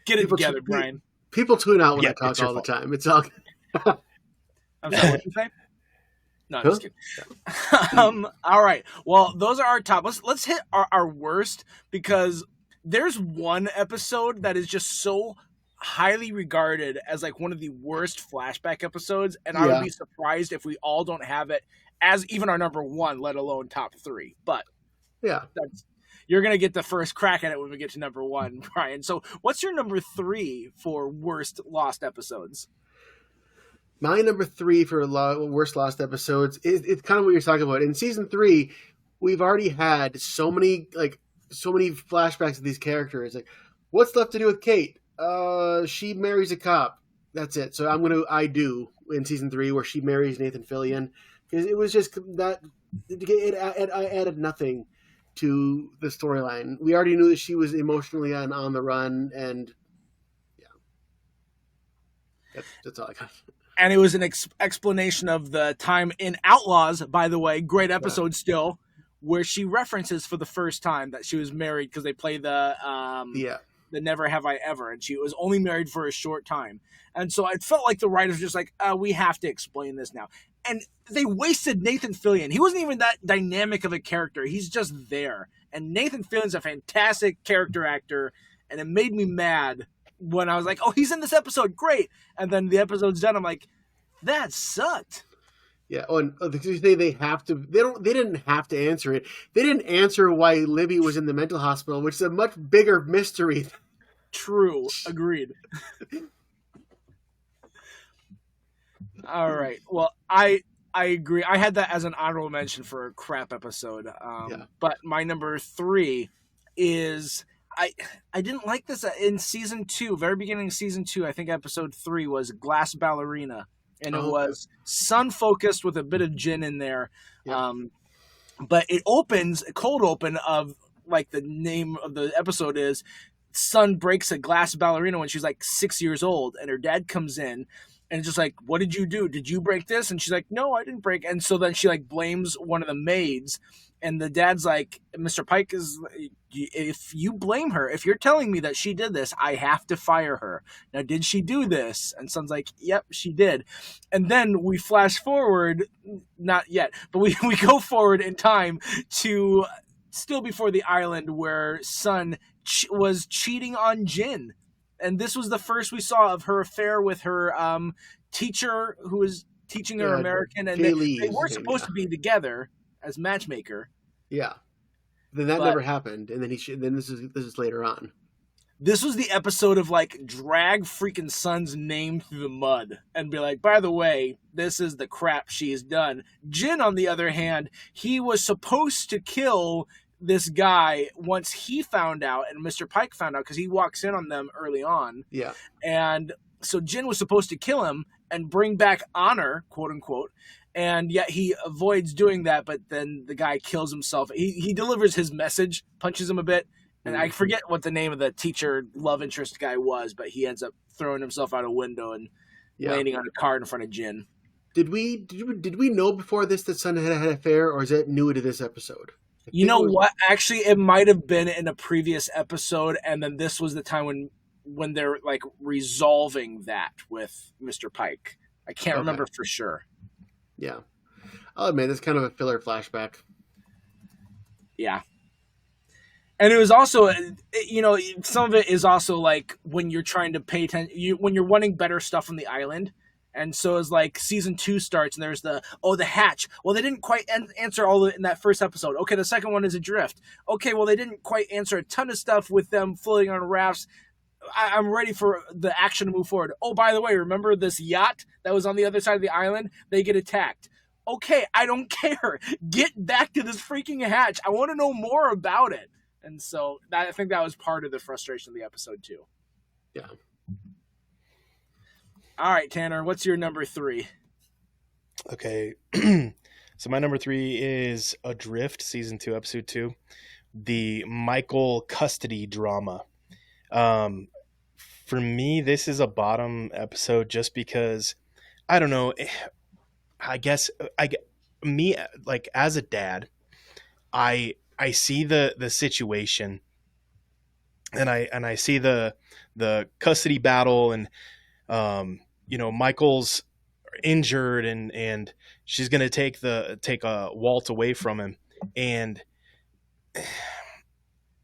Get it together, Brian. People tune out when I talk all the time. It's all. I'm sorry, what did you say? No, I'm just kidding. All right. Well, those are our top. Let's hit our worst, because there's one episode that is just so highly regarded as one of the worst flashback episodes, and I would be surprised if we all don't have it as even our number one, let alone top 3. But you're gonna get the first crack at it when we get to number 1, Brian. So, what's your number 3 for worst Lost episodes? My number 3 for worst Lost episodes is it's kind of what you're talking about. In season 3, we've already had so many flashbacks of these characters. Like, what's left to do with Kate? She marries a cop. That's it. So I'm going to I Do in season 3 where she marries Nathan Fillion, because it was just that it added nothing to the storyline. We already knew that she was emotionally on the run, and yeah, that's all I got. And it was an explanation of the time in Outlaws, by the way, great episode still, where she references for the first time that she was married, because they play the Never Have I Ever, and she was only married for a short time. And so it felt like the writers were just like, we have to explain this now. And they wasted Nathan Fillion. He wasn't even that dynamic of a character. He's just there. And Nathan Fillion's a fantastic character actor, and it made me mad when I was like, oh, he's in this episode, great. And then the episode's done, I'm like, that sucked. Yeah, and they didn't have to answer it. They didn't answer why Libby was in the mental hospital, which is a much bigger mystery. True. Agreed. All right. Well, I agree. I had that as an honorable mention for a crap episode. But my number 3 is I didn't like this in season 2, very beginning of season 2. I think episode 3 was Glass Ballerina, and it was Sun focused with a bit of Jin in there. Yeah. But it opens a cold open of, like, the name of the episode is Sun breaks a glass ballerina when she's like 6 years old, and her dad comes in. And it's just like, what did you do? Did you break this? And she's like, no, I didn't break. And so then she like blames one of the maids. And the dad's like, Mr. Pike is, if you blame her, if you're telling me that she did this, I have to fire her. Now, did she do this? And Son's like, yep, she did. And then we flash forward, not yet, but we go forward in time to still before the island where Son was cheating on Jin. And this was the first we saw of her affair with her teacher who was teaching her American. And they were supposed to be together as matchmaker. Yeah. Then that never happened. And then this is later on. This was the episode of like drag freaking Son's name through the mud and be like, by the way, this is the crap she's done. Jin, on the other hand, he was supposed to kill this guy once he found out, and Mr. Pike found out because he walks in on them early on. Yeah. And so Jin was supposed to kill him and bring back honor, quote unquote. And yet he avoids doing that, but then the guy kills himself. He delivers his message, punches him a bit, and I forget what the name of the teacher love interest guy was, but he ends up throwing himself out a window and landing on a car in front of Jin. Did we know before this that Son had an affair, or is that new to this episode? You know what? Actually, it might have been in a previous episode, and then this was the time when they're like resolving that with Mr. Pike. I can't remember for sure. Yeah. I'll admit, it's kind of a filler flashback. Yeah. And it was also, some of it is also like when you're trying to pay attention, when you're wanting better stuff on the island. And so it's like season 2 starts and there's the hatch. Well, they didn't quite answer all of it in that first episode. Okay, the second one is adrift. Okay, well, they didn't quite answer a ton of stuff with them floating on rafts. I'm ready for the action to move forward. Oh, by the way, remember this yacht that was on the other side of the island? They get attacked. Okay, I don't care. Get back to this freaking hatch. I want to know more about it. And so I think that was part of the frustration of the episode too. Yeah. All right, Tanner, what's your number 3? Okay. So my number 3 is Adrift, season 2, episode 2, the Michael custody drama. For me, this is a bottom episode just because, I don't know, I guess me, like, as a dad, I see the situation and I see the custody battle, and Michael's injured and she's going to take Walt away from him, and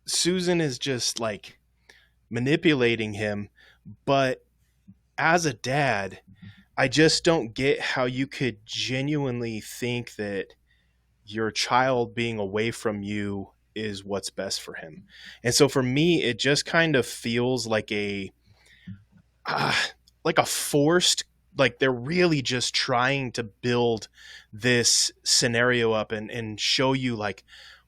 Susan is just like manipulating him. But as a dad, I just don't get how you could genuinely think that your child being away from you is what's best for him. And so for me, it just kind of feels like a forced, like they're really just trying to build this scenario up and show you like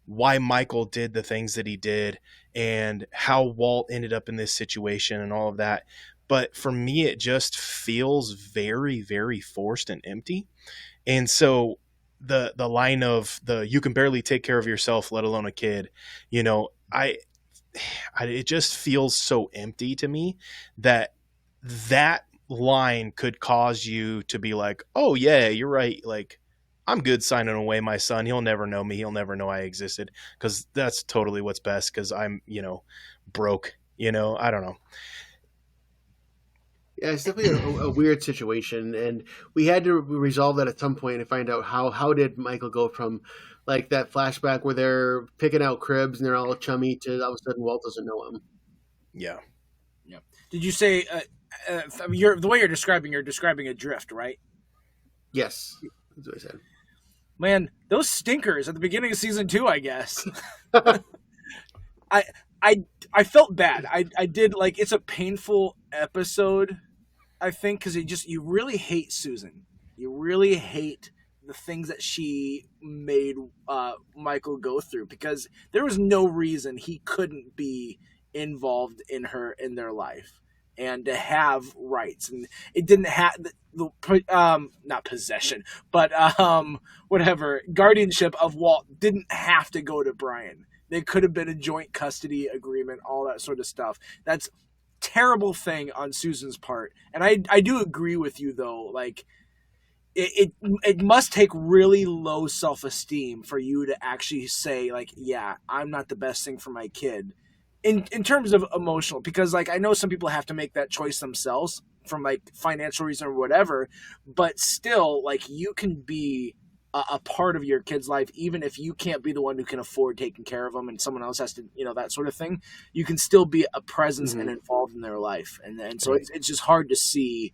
why Michael did the things that he did and how Walt ended up in this situation and all of that. But for me, it just feels very, very forced and empty. And so the line of you can barely take care of yourself, let alone a kid, you know, it just feels so empty to me that line could cause you to be like, oh yeah, you're right. Like, I'm good signing away my son. He'll never know me. He'll never know I existed, because that's totally what's best, because I'm, broke, I don't know. Yeah, it's definitely a weird situation, and we had to resolve that at some point and find out how did Michael go from like that flashback where they're picking out cribs and they're all chummy to all of a sudden Walt doesn't know him. Yeah. Yeah. Did you say the way you're describing a drift, right? Yes, that's what I said. Man, those stinkers at the beginning of season 2, I guess. I felt bad. I did, like, it's a painful episode, I think, because you really hate Susan. You really hate the things that she made Michael go through, because there was no reason he couldn't be involved in their life and to have rights, and it didn't have not possession, but whatever, guardianship of Walt didn't have to go to Brian. They could have been a joint custody agreement, all that sort of stuff. That's terrible thing on Susan's part. And I do agree with you, though. Like, it must take really low self-esteem for you to actually say, like, yeah, I'm not the best thing for my kid. In terms of emotional, because, like, I know some people have to make that choice themselves from, like, financial reason or whatever, but still, like, you can be a part of your kid's life, even if you can't be the one who can afford taking care of them and someone else has to, that sort of thing. You can still be a presence and involved in their life. And so it's just hard to see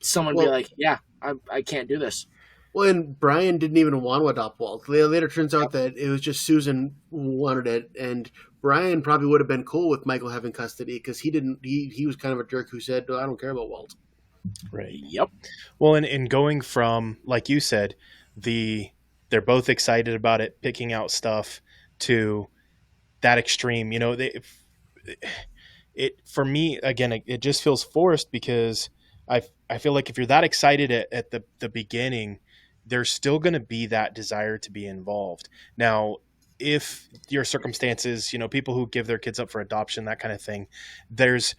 someone be like, yeah, I can't do this. Well, and Brian didn't even want to adopt Walt. Later turns out that it was just Susan who wanted it, and Brian probably would have been cool with Michael having custody, because he was kind of a jerk who said, I don't care about Walt. Right. Yep. Well, and going from, like you said, they're both excited about it, picking out stuff, to that extreme, for me, again, it just feels forced, because I feel like if you're that excited at the beginning, there's still going to be that desire to be involved. Now, if your circumstances, people who give their kids up for adoption, that kind of thing, there's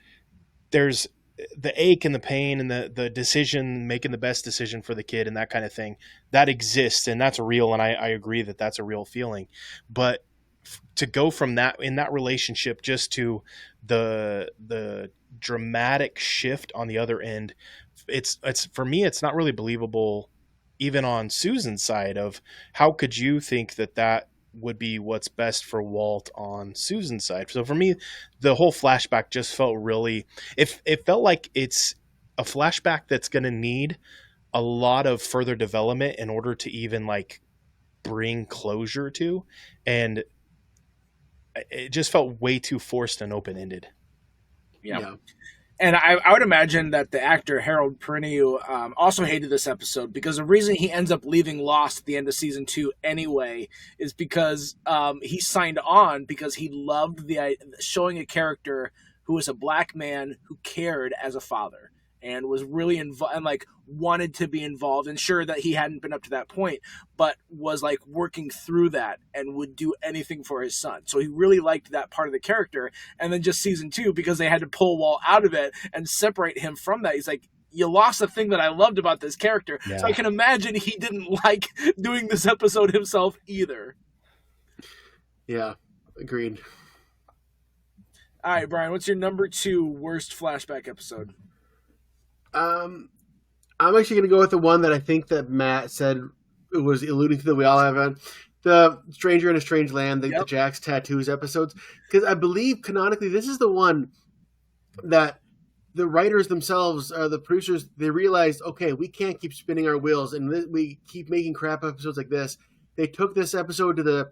the ache and the pain and the decision, making the best decision for the kid and that kind of thing, that exists, and that's real. And I agree that that's a real feeling. But to go from that, in that relationship, just to the dramatic shift on the other end, it's for me, it's not really believable, even on Susan's side, of how could you think that would be what's best for Walt on Susan's side. So for me, the whole flashback just felt really, it felt like it's a flashback that's going to need a lot of further development in order to even like bring closure to, and it just felt way too forced and open-ended. Yeah. And I would imagine that the actor Harold Perrineau also hated this episode, because the reason he ends up leaving Lost at the end of season 2 anyway is because he signed on because he loved showing a character who was a black man who cared as a father and was really involved and like wanted to be involved, and sure that he hadn't been up to that point, but was like working through that and would do anything for his son. So he really liked that part of the character. And then just season 2, because they had to pull Walt out of it and separate him from that, he's like, you lost the thing that I loved about this character. Yeah. So I can imagine he didn't like doing this episode himself either. Yeah, agreed. All right, Brian, what's your number 2 worst flashback episode? I'm actually going to go with the one that I think that Matt said it was alluding to, that we all have on, the Stranger in a Strange Land, the Jack's Tattoos episodes, because I believe canonically this is the one that the writers themselves, or the producers, they realized, okay, we can't keep spinning our wheels and we keep making crap episodes like this. They took this episode to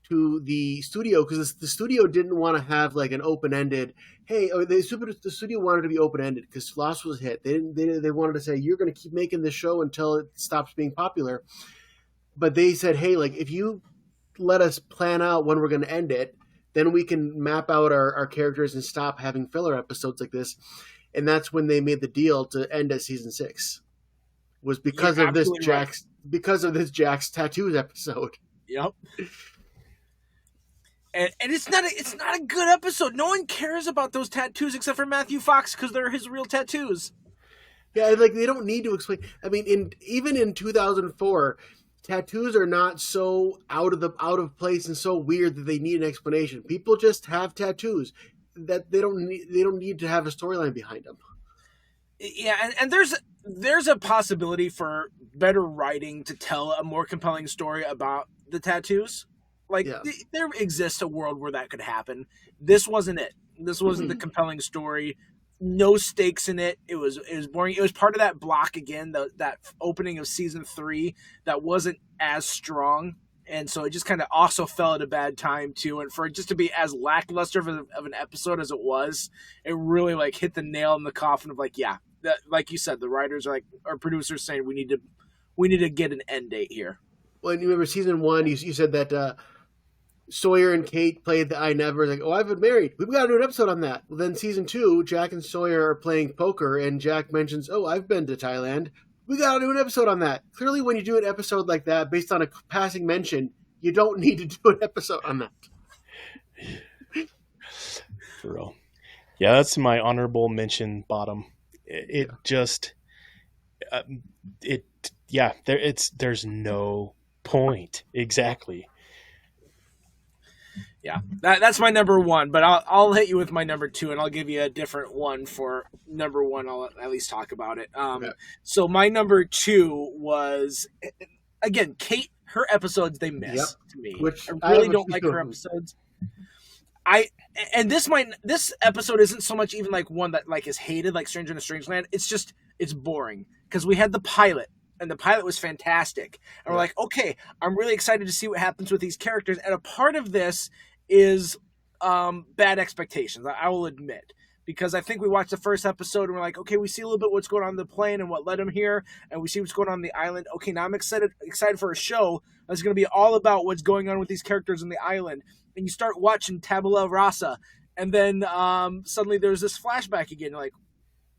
to the studio because the studio didn't want to have like an open-ended. Hey, or the studio wanted to be open-ended because Lost was a hit. They wanted to say you're going to keep making this show until it stops being popular. But they said, hey, like if you let us plan out when we're going to end it, then we can map out our characters and stop having filler episodes like this. And that's when they made the deal to end at season 6. Was because of this Jack's Jack's tattoos episode. Yep. And it's not a good episode. No one cares about those tattoos except for Matthew Fox because they're his real tattoos. Yeah, like they don't need to explain. I mean, even in 2004, tattoos are not so out of place and so weird that they need an explanation. People just have tattoos that they don't need to have a storyline behind them. Yeah, and there's a possibility for better writing to tell a more compelling story about the tattoos. Like there exists a world where that could happen. This wasn't it. This wasn't the compelling story. No stakes in it. It was boring. It was part of that block again, that opening of season 3 that wasn't as strong, and so it just kind of also fell at a bad time too. And for it just to be as lackluster of an episode as it was, it really like hit the nail in the coffin of like, yeah, that, like you said, the writers are like, our producers saying we need to get an end date here. Well, you remember season 1, you said that Sawyer and Kate played the I Never. Like, oh, I've been married. We've got to do an episode on that. Well, then season 2, Jack and Sawyer are playing poker, and Jack mentions, oh, I've been to Thailand. We got to do an episode on that. Clearly, when you do an episode like that based on a passing mention, you don't need to do an episode on that. For real. Yeah, that's my honorable mention bottom. There's no point. Exactly. Yeah, that's my number 1, but I'll hit you with my number 2, and I'll give you a different one for number 1. I'll at least talk about it. So my number 2 was, again, Kate. Her episodes, they miss to me. I really don't like her episodes. This episode isn't so much even like one that like is hated like Stranger in a Strange Land. It's boring because we had the pilot. And the pilot was fantastic. And we're like, okay, I'm really excited to see what happens with these characters. And a part of this is bad expectations, I will admit. Because I think we watched the first episode and we're like, okay, we see a little bit what's going on the plane and what led him here. And we see what's going on the island. Okay, now I'm excited for a show that's going to be all about what's going on with these characters on the island. And you start watching Tabula Rasa. And then suddenly there's this flashback again. You're like,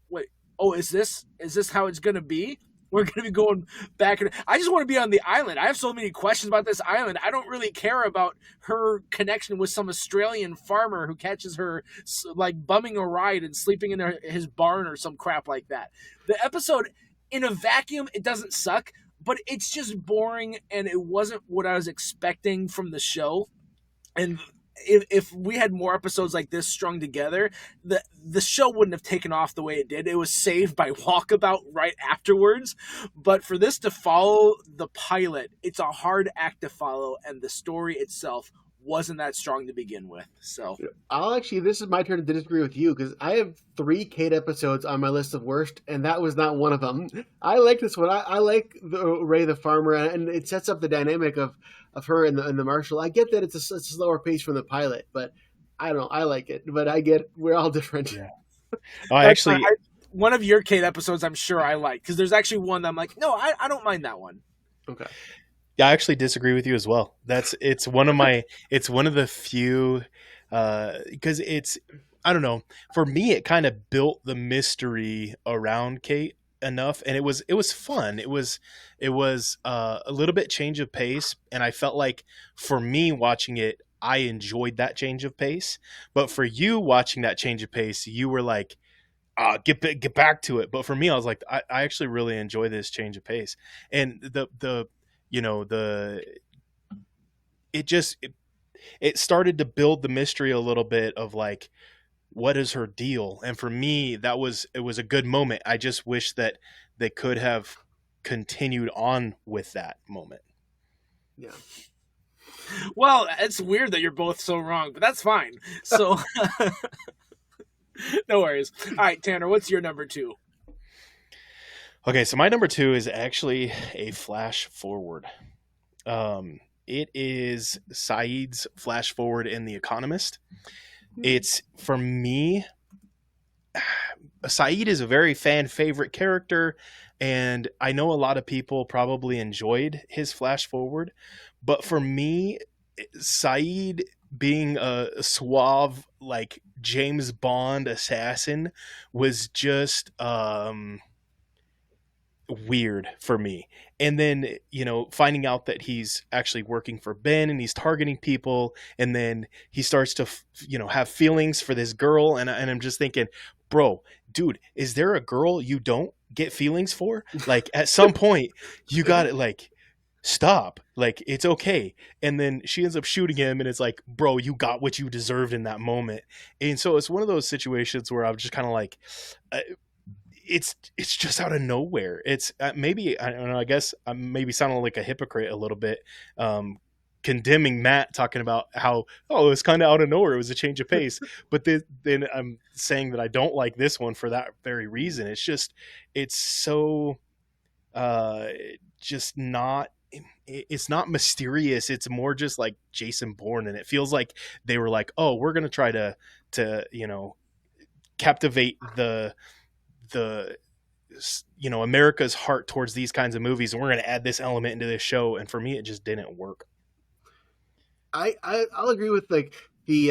wait, oh, is this how it's going to be? We're going to be going back. I just want to be on the island. I have so many questions about this island. I don't really care about her connection with some Australian farmer who catches her like bumming a ride and sleeping in his barn or some crap like that. The episode, in a vacuum, it doesn't suck, but it's just boring, and it wasn't what I was expecting from the show. And if we had more episodes like this strung together, the show wouldn't have taken off the way it did. It was saved by Walkabout right afterwards. But for this to follow the pilot, it's a hard act to follow, and the story itself wasn't that strong to begin with. So this is my turn to disagree with you because I have 3 Kate episodes on my list of worst, and that was not one of them. I like this one. I like Ray the farmer, and it sets up the dynamic of her and the marshal. I get that it's a slower pace from the pilot, but I don't know. I like it, but I get we're all different. Yeah. One of your Kate episodes, I'm sure I like because there's actually one that I'm like, no, I don't mind that one. Okay. Yeah, I actually disagree with you as well. It's one of the few because I don't know. For me, it kind of built the mystery around Kate enough, and it was fun. It was a little bit change of pace, and I felt like for me watching it, I enjoyed that change of pace. But for you watching that change of pace, you were like, get back to it. But for me, I was like, I actually really enjoy this change of pace, and it started to build the mystery a little bit of like, what is her deal? And for me, it was a good moment. I just wish that they could have continued on with that moment. Yeah. Well, it's weird that you're both so wrong, but that's fine. So no worries. All right, Tanner, what's your number 2? Okay, so my number 2 is actually a flash forward. it is Saeed's flash forward in The Economist. It's, for me, Saeed is a very fan favorite character, and I know a lot of people probably enjoyed his flash forward, but for me, Saeed being a suave, like James Bond assassin was just weird for me. And then, finding out that he's actually working for Ben and he's targeting people, and then he starts to have feelings for this girl, and I'm just thinking, bro, dude, is there a girl you don't get feelings for? Like, at some point you got to, like, stop, like, it's okay. And then she ends up shooting him, and it's like, bro, you got what you deserved in that moment. And so it's one of those situations where I'm just kind of like, it's just out of nowhere. It's maybe, I don't know, I guess I'm maybe sounding like a hypocrite a little bit, condemning Matt, talking about how, oh, it was kind of out of nowhere, it was a change of pace. But then I'm saying that I don't like this one for that very reason. It's so just not, it's not mysterious. It's more just like Jason Bourne, and it feels like they were like, oh, we're gonna try to captivate the America's heart towards these kinds of movies, and we're going to add this element into this show. And for me, it just didn't work. I'll agree with, like, the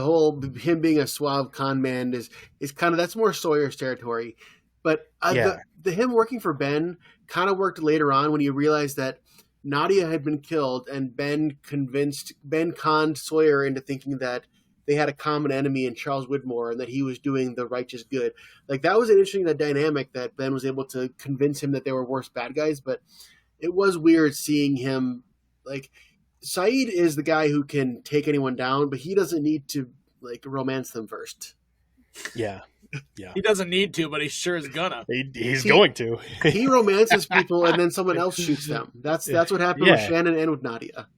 whole him being a suave con man is kind of, that's more Sawyer's territory. But the him working for Ben kind of worked later on when you realized that Nadia had been killed, and Ben conned Sawyer into thinking that they had a common enemy in Charles Widmore, and that he was doing the righteous good. Like, that was an interesting dynamic, that Ben was able to convince him that they were worse bad guys. But it was weird seeing him, like, Saeed is the guy who can take anyone down, but he doesn't need to, like, romance them first. Yeah. He doesn't need to, but he sure is gonna. He's going to. He romances people, and then someone else shoots them. That's what happened with Shannon and with Nadia.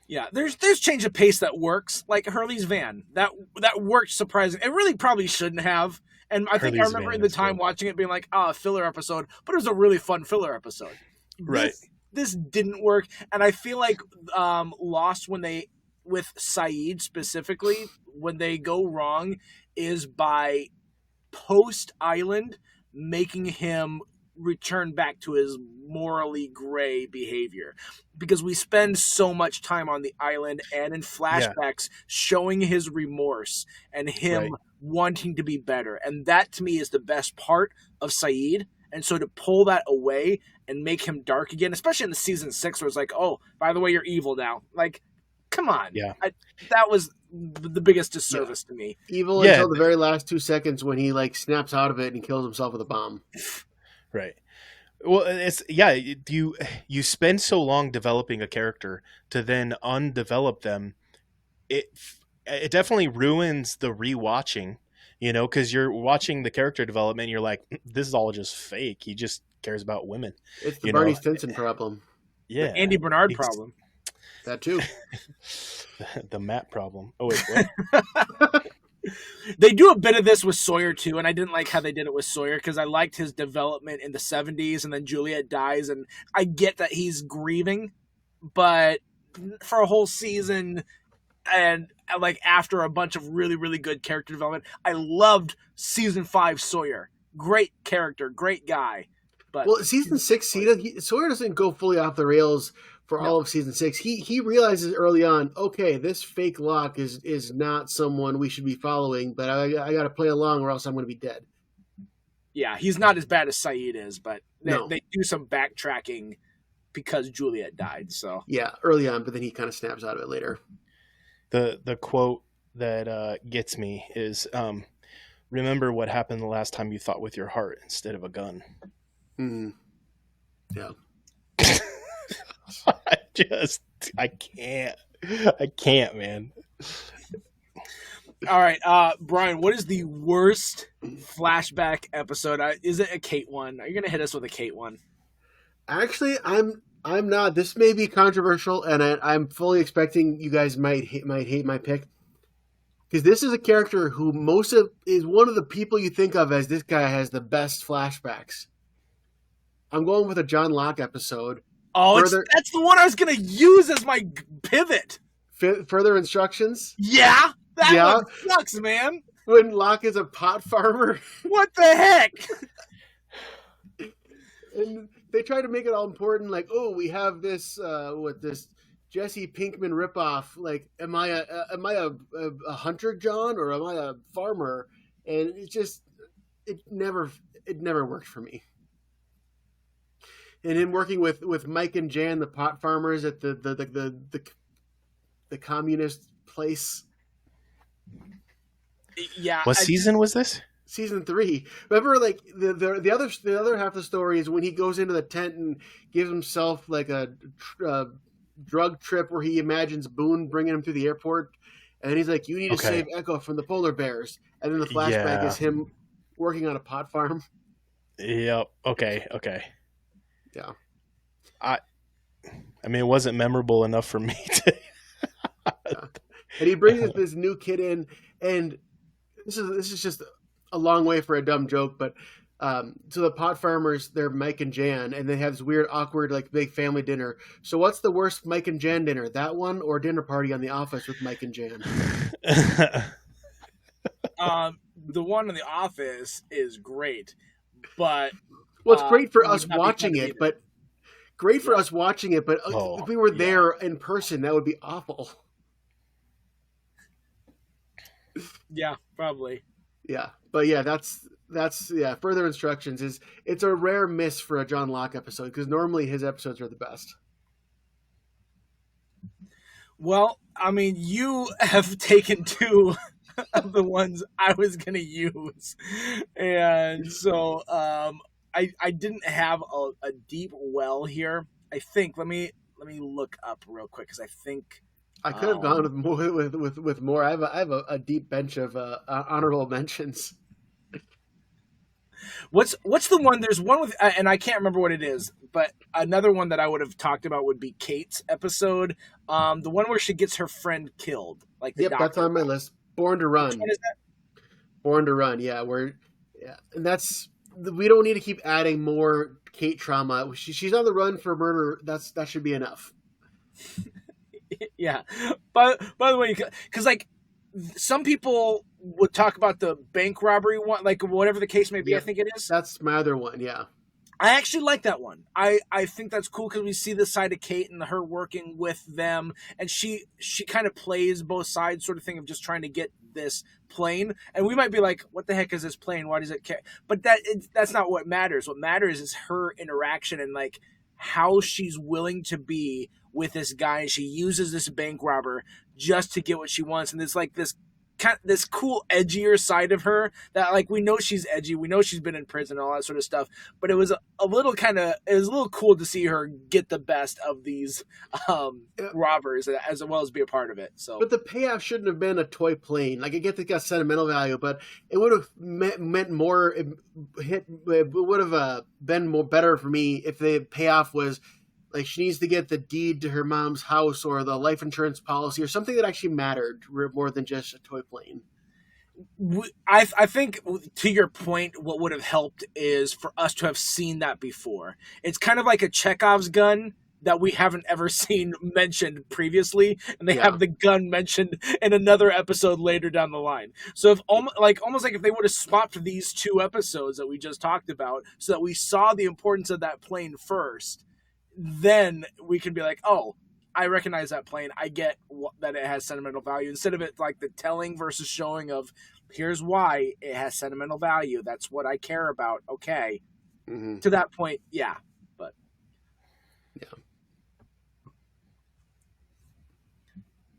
Yeah, there's change of pace that works, like Hurley's van. That worked surprisingly. It really probably shouldn't have. And I think I remember in the time watching it being like, a filler episode, but it was a really fun filler episode. Right. This didn't work, and I feel like Lost, with Saeed specifically, when they go wrong, is by post-Island making him return back to his morally gray behavior, because we spend so much time on the island and in flashbacks showing his remorse and him wanting to be better, and that to me is the best part of Saeed. And so to pull that away and make him dark again, especially in the season 6 where it's like, oh, by the way, you're evil now, like, come on. That was the biggest disservice to me. Evil until the very last 2 seconds when he, like, snaps out of it and he kills himself with a bomb. Right. Well, it's you spend so long developing a character to then undevelop them. It definitely ruins the rewatching, because you're watching the character development and you're like, this is all just fake. He just cares about women. It's the Barney Stinson problem. Yeah. The Andy Bernard problem. That too. The Matt problem. Oh, wait, what? They do a bit of this with Sawyer too, and I didn't like how they did it with Sawyer, because I liked his development in the 70s, and then Juliet dies, and I get that he's grieving, but for a whole season, and like after a bunch of really, really good character development, I loved season 5 Sawyer. Great character, great guy. But season 6, Sawyer doesn't go fully off the rails for all of season 6. He realizes early on, okay, this fake Locke is not someone we should be following, but I got to play along or else I'm going to be dead. Yeah, he's not as bad as Saeed is, but they do some backtracking because Juliet died. So yeah, early on, but then he kind of snaps out of it later. The quote that gets me is, remember what happened the last time you thought with your heart instead of a gun. Mm. Yeah. I can't, man. All right, Brian, what is the worst flashback episode? Is it a Kate one? Are you going to hit us with a Kate one? Actually, I'm not. This may be controversial, and I'm fully expecting you guys might hate my pick, because this is a character who is one of the people you think of as this guy has the best flashbacks. I'm going with a John Locke episode, Oh, that's the one I was going to use as my pivot. Further instructions? Yeah, that one sucks, man. When Locke is a pot farmer. What the heck? And they try to make it all important, like, oh, we have this this Jesse Pinkman ripoff. Like, am I a hunter, John, or am I a farmer? And it never worked for me. And him working with Mike and Jan, the pot farmers at the communist place. Yeah. What season was this? Season 3. Remember, like the other half of the story is when he goes into the tent and gives himself like a drug trip where he imagines Boone bringing him through the airport, and he's like, "You need to save Echo from the polar bears." And then the flashback is him working on a pot farm. Yep. Okay. Yeah. I mean, it wasn't memorable enough for me to. Yeah. And he brings this new kid in, and this is just a long way for a dumb joke, but so the pot farmers, they're Mike and Jan, and they have this weird, awkward, like, big family dinner. So what's the worst Mike and Jan dinner? That one or dinner party on The Office with Mike and Jan? The one in The Office is great, but it's great for us watching it, but if we were there in person, that would be awful. Yeah, probably. Yeah, but yeah, that's further instructions it's a rare miss for a John Locke episode, because normally his episodes are the best. Well, I mean, you have taken 2 of the ones I was going to use, and so I didn't have a deep well here. I think let me look up real quick, because I think I could have gone with more. I have a deep bench of honorable mentions. What's the one? There's one with, and I can't remember what it is, but another one that I would have talked about would be Kate's episode, the one where she gets her friend killed. Like, that's on my list. Born to Run. Which one is that? Born to Run. Yeah, and we don't need to keep adding more Kate trauma. She's on the run for murder. That should be enough. Yeah. By the way, because like some people would talk about the bank robbery one, like whatever the case may be. Yeah, I think it is. That's my other one. Yeah. I actually like that one. I think that's cool because we see the side of Kate and her working with them, and she kind of plays both sides, sort of thing, of just trying to get this plane. And we might be like, "What the heck is this plane? Why does it care?" But that's not what matters. What matters is her interaction and like how she's willing to be with this guy, and she uses this bank robber just to get what she wants. And there's like this cool edgier side of her that, like, we know she's edgy, we know she's been in prison and all that sort of stuff, but it was a little cool to see her get the best of these robbers as well as be a part of it. So, but the payoff shouldn't have been a toy plane. Like, I get that got sentimental value, but it would have meant more. It would have been more better for me if the payoff was like she needs to get the deed to her mom's house or the life insurance policy or something that actually mattered more than just a toy plane. I think, to your point, what would have helped is for us to have seen that before. It's kind of like a Chekhov's gun that we haven't ever seen mentioned previously, and they have the gun mentioned in another episode later down the line. So if almost like if they would have swapped these 2 episodes that we just talked about so that we saw the importance of that plane first, then we can be like, oh, I recognize that plane. I get that it has sentimental value. Instead of it like the telling versus showing of, here's why it has sentimental value. That's what I care about. Okay. Mm-hmm. To that point, yeah. But yeah.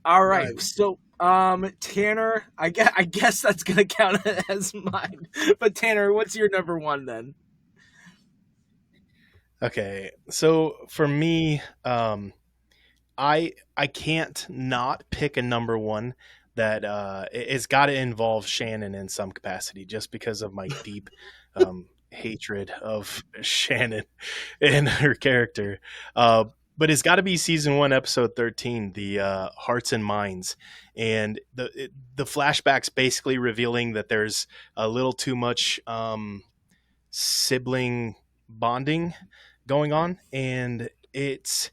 All right. So, Tanner, I guess that's gonna count as mine. But Tanner, what's your number 1 then? Okay, so for me, I can't not pick a number 1 that it's got to involve Shannon in some capacity, just because of my deep hatred of Shannon and her character. But it's got to be season 1, episode 13, the Hearts and Minds, and the flashbacks basically revealing that there's a little too much sibling bonding going on, and it's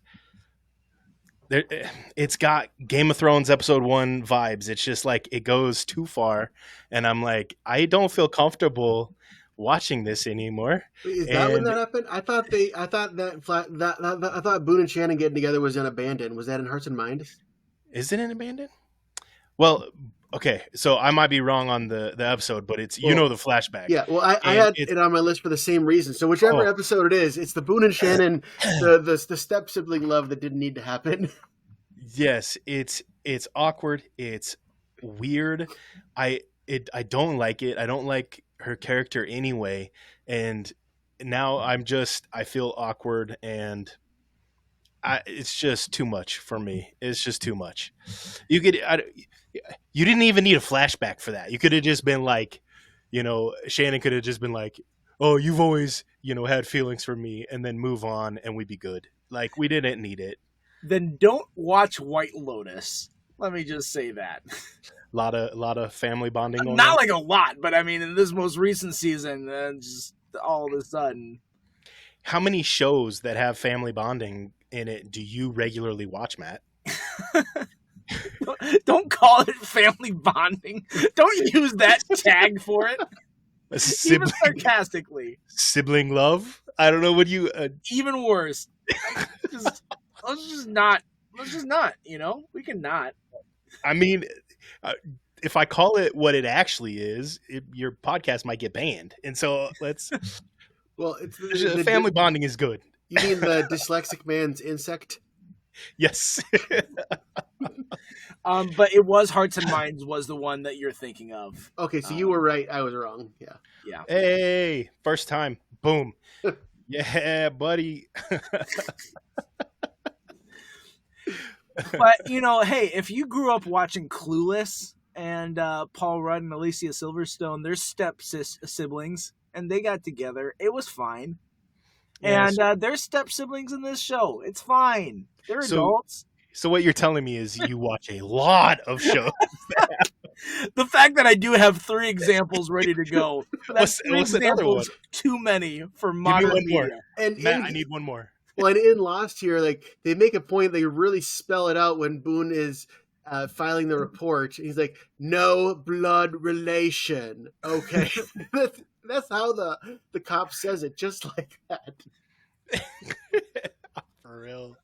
got Game of Thrones episode 1 vibes. It's just like it goes too far, and I'm like, I don't feel comfortable watching this anymore. Is that when that happened? I thought Boone and Shannon getting together was in Abandon. Was that in Hearts and Minds? Is it in Abandon? Well, okay, so I might be wrong on the episode, but it's the flashback. Yeah, well, I had it on my list for the same reason. So whichever episode it is, it's the Boone and Shannon, the step sibling love that didn't need to happen. Yes, it's awkward. It's weird. I don't like it. I don't like her character anyway, and now I feel awkward, and it's just too much for me. It's just too much. You didn't even need a flashback for that. You could have just been like, Shannon could have just been like, "Oh, you've always, had feelings for me," and then move on, and we'd be good. Like, we didn't need it. Then don't watch White Lotus. Let me just say that. A lot of family bonding going Not on. like a lot, but I mean, in this most recent season, just all of a sudden. How many shows that have family bonding in it do you regularly watch, Matt? Don't call it family bonding. Don't use that tag for it. Even sarcastically. Sibling love? I don't know what you... Even worse. Let's just not, we can not. I mean, if I call it what it actually is, your podcast might get banned. And so let's... Well, it's the family bonding is good. You mean the dyslexic man's insect? Yes. But it was Hearts and Minds was the one that you're thinking of. Okay, so you were right. I was wrong. Yeah. Yeah. Hey, first time. Boom. Yeah, buddy. But, hey, if you grew up watching Clueless and Paul Rudd and Alicia Silverstone, they're siblings, and they got together. It was fine. Yes. And they're step siblings in this show. It's fine. They're adults. So what you're telling me is you watch a lot of shows. The fact that I do have 3 examples ready to go. That's what's another one? Too many for modern media. Matt, I need one more. Well, and in Lost here, like they make a point, they really spell it out when Boone is filing the report. He's like, "No blood relation." Okay, that's how the cop says it, just like that. For real,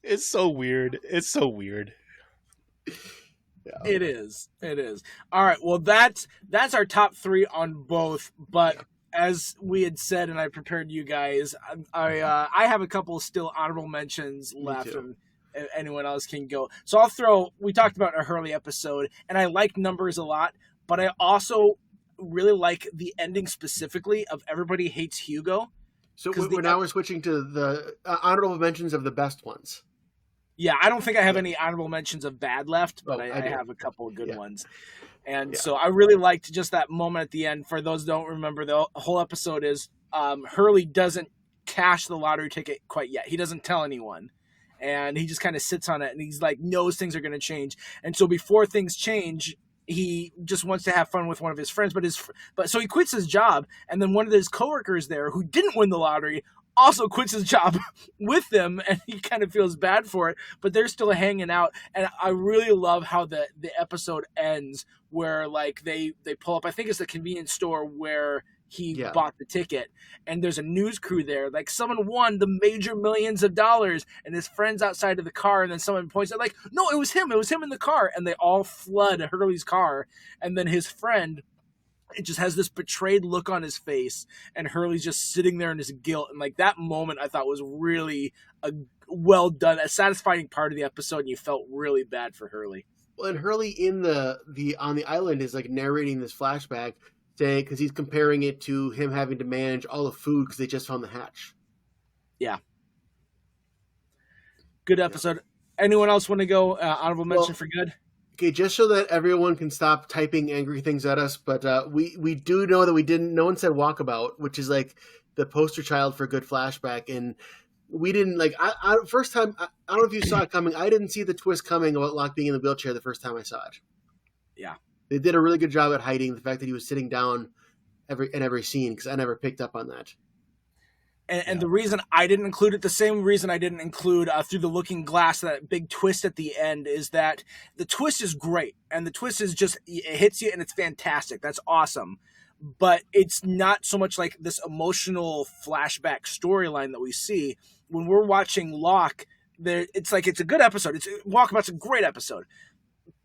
it's so weird. It's so weird. Yeah. It is. All right. Well, that's our top 3 on both, but. As we had said, and I prepared you guys, I have a couple still honorable mentions left, and anyone else can go. So we talked about a Hurley episode, and I like Numbers a lot, but I also really like the ending specifically of Everybody Hates Hugo. So we're switching to the honorable mentions of the best ones. Yeah, I don't think I have any honorable mentions of bad left, but I have a couple of good ones. And so I really liked just that moment at the end. For those who don't remember, the whole episode is Hurley doesn't cash the lottery ticket quite yet. He doesn't tell anyone. And he just kind of sits on it, and he's like, knows things are going to change. And so before things change, he just wants to have fun with one of his friends. But so he quits his job, and then one of his coworkers there who didn't win the lottery also quits his job with them, and he kind of feels bad for it, but they're still hanging out. And I really love how the episode ends where like they pull up, I think it's the convenience store where he bought the ticket, and there's a news crew there, like someone won the major millions of dollars, and his friend's outside of the car, and then someone points out like, no, it was him in the car, and they all flood Hurley's car, and then his friend, it just has this betrayed look on his face, and Hurley's just sitting there in his guilt. And like that moment I thought was really a well done, a satisfying part of the episode, and you felt really bad for Hurley. Well, and Hurley in the on the island is like narrating this flashback, saying, because he's comparing it to him having to manage all the food because they just found the hatch. Yeah. Good episode. Anyone else want to go honorable mention for good? Okay, just so that everyone can stop typing angry things at us, but we do know that no one said Walkabout, which is like the poster child for a good flashback, and we didn't like. First time, I don't know if you saw it coming. I didn't see the twist coming about Locke being in the wheelchair the first time I saw it. Yeah, they did a really good job at hiding the fact that he was sitting down in every scene, because I never picked up on that. And the reason I didn't include it, the same reason I didn't include Through the Looking Glass, that big twist at the end, is that the twist is great. And the twist is just, it hits you and it's fantastic. That's awesome. But it's not so much like this emotional flashback storyline that we see. When we're watching Locke, it's like, it's a good episode. Walkabout's a great episode.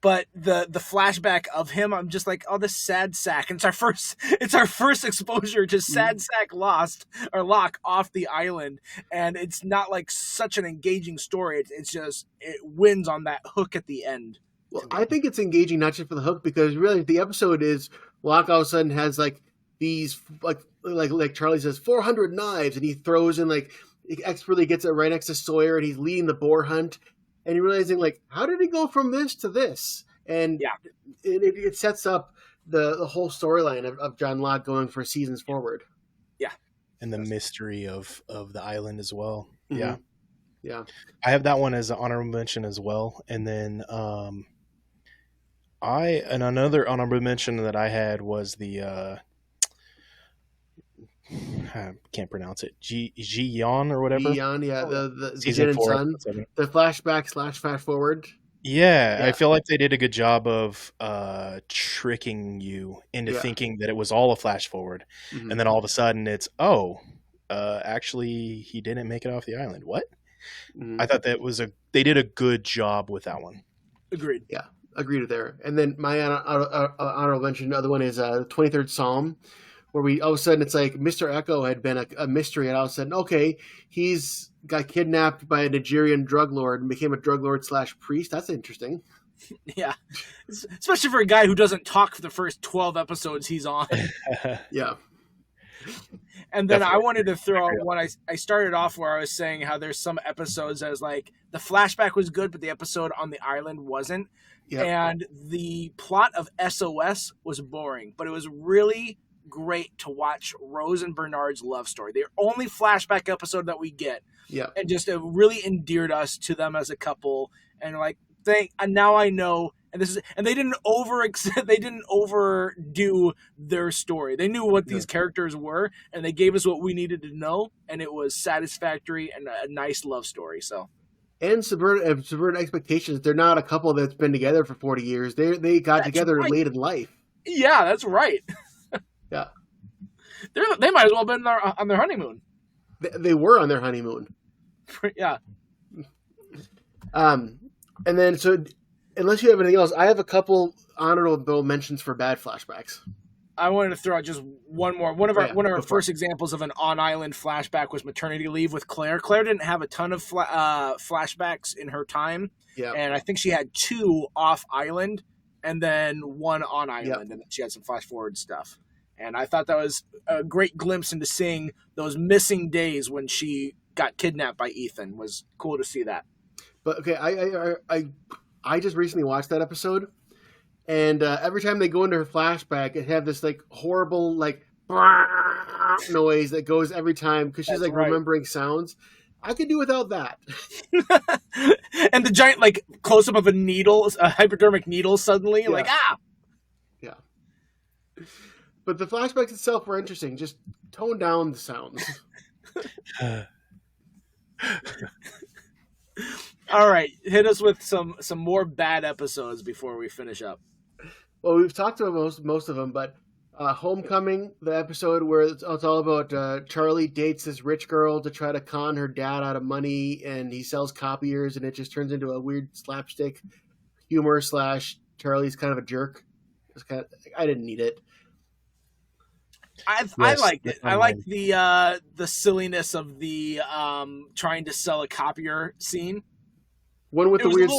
But the flashback of him, I'm just like, oh, this sad sack. And it's our first exposure to sad sack Locke off the island. And it's not like such an engaging story. It's just, it wins on that hook at the end. Well, I think it's engaging not just for the hook, because really the episode is Locke all of a sudden has like these like Charlie says 400 knives, and he throws in like, he expertly gets it right next to Sawyer, and he's leading the boar hunt. And you're realizing, like, how did he go from this to this? And it sets up the whole storyline of John Locke going for seasons forward. Yeah. And the mystery of the island as well. Mm-hmm. Yeah. Yeah. I have that one as an honorable mention as well. And then another honorable mention that I had was the I can't pronounce it. Ji-yeon or whatever. Ji-yeon, yeah. The Season Jin and 4, Sun. The flashback / fast forward. Yeah, I feel like they did a good job of tricking you into thinking that it was all a flash forward. And then all of a sudden it's, actually he didn't make it off the island. What? I thought they did a good job with that one. Agreed. Yeah, agreed there. And then my honorable mention, the other one is the 23rd Psalm, where we all of a sudden it's like Mr. Echo had been a mystery, and all of a sudden, okay, he's got kidnapped by a Nigerian drug lord and became a drug lord / priest. That's interesting. Yeah, especially for a guy who doesn't talk for the first 12 episodes he's on. Yeah. And then I wanted to throw out one. I started off where I was saying how there's some episodes that was like the flashback was good, but the episode on the island wasn't. Yep. And the plot of SOS was boring, but it was really great to watch Rose and Bernard's love story. The only flashback episode that we get. Yeah. And just it really endeared us to them as a couple. And like, and now I know. And they didn't overdo their story. They knew what these characters were, and they gave us what we needed to know, and it was satisfactory and a nice love story. So, and subvert expectations. They're not a couple that's been together for 40 years. They got together late in life. Yeah, that's right. Yeah, they might as well have been on their honeymoon. They were on their honeymoon. Yeah. And then so. Unless you have anything else, I have a couple honorable mentions for bad flashbacks. I wanted to throw out just one more. One of our first examples of an on-island flashback was maternity leave with Claire. Claire didn't have a ton of flashbacks in her time, and I think she had 2 off-island and then 1 on-island, and then she had some flash-forward stuff. And I thought that was a great glimpse into seeing those missing days when she got kidnapped by Ethan. It was cool to see that. But okay, I just recently watched that episode, and every time they go into her flashback, it had this like horrible like noise that goes every time because she's remembering sounds. I could do without that. And the giant like close up of a needle, a hypodermic needle, suddenly Yeah. But the flashbacks itself were interesting. Just tone down the sounds. All right, hit us with some more bad episodes before we finish up. Well, we've talked about most of them, but Homecoming, the episode where it's all about Charlie dates this rich girl to try to con her dad out of money, and he sells copiers, and it just turns into a weird slapstick humor / Charlie's kind of a jerk. I didn't need it. I liked it. I liked the silliness of the trying to sell a copier scene. One with the weird.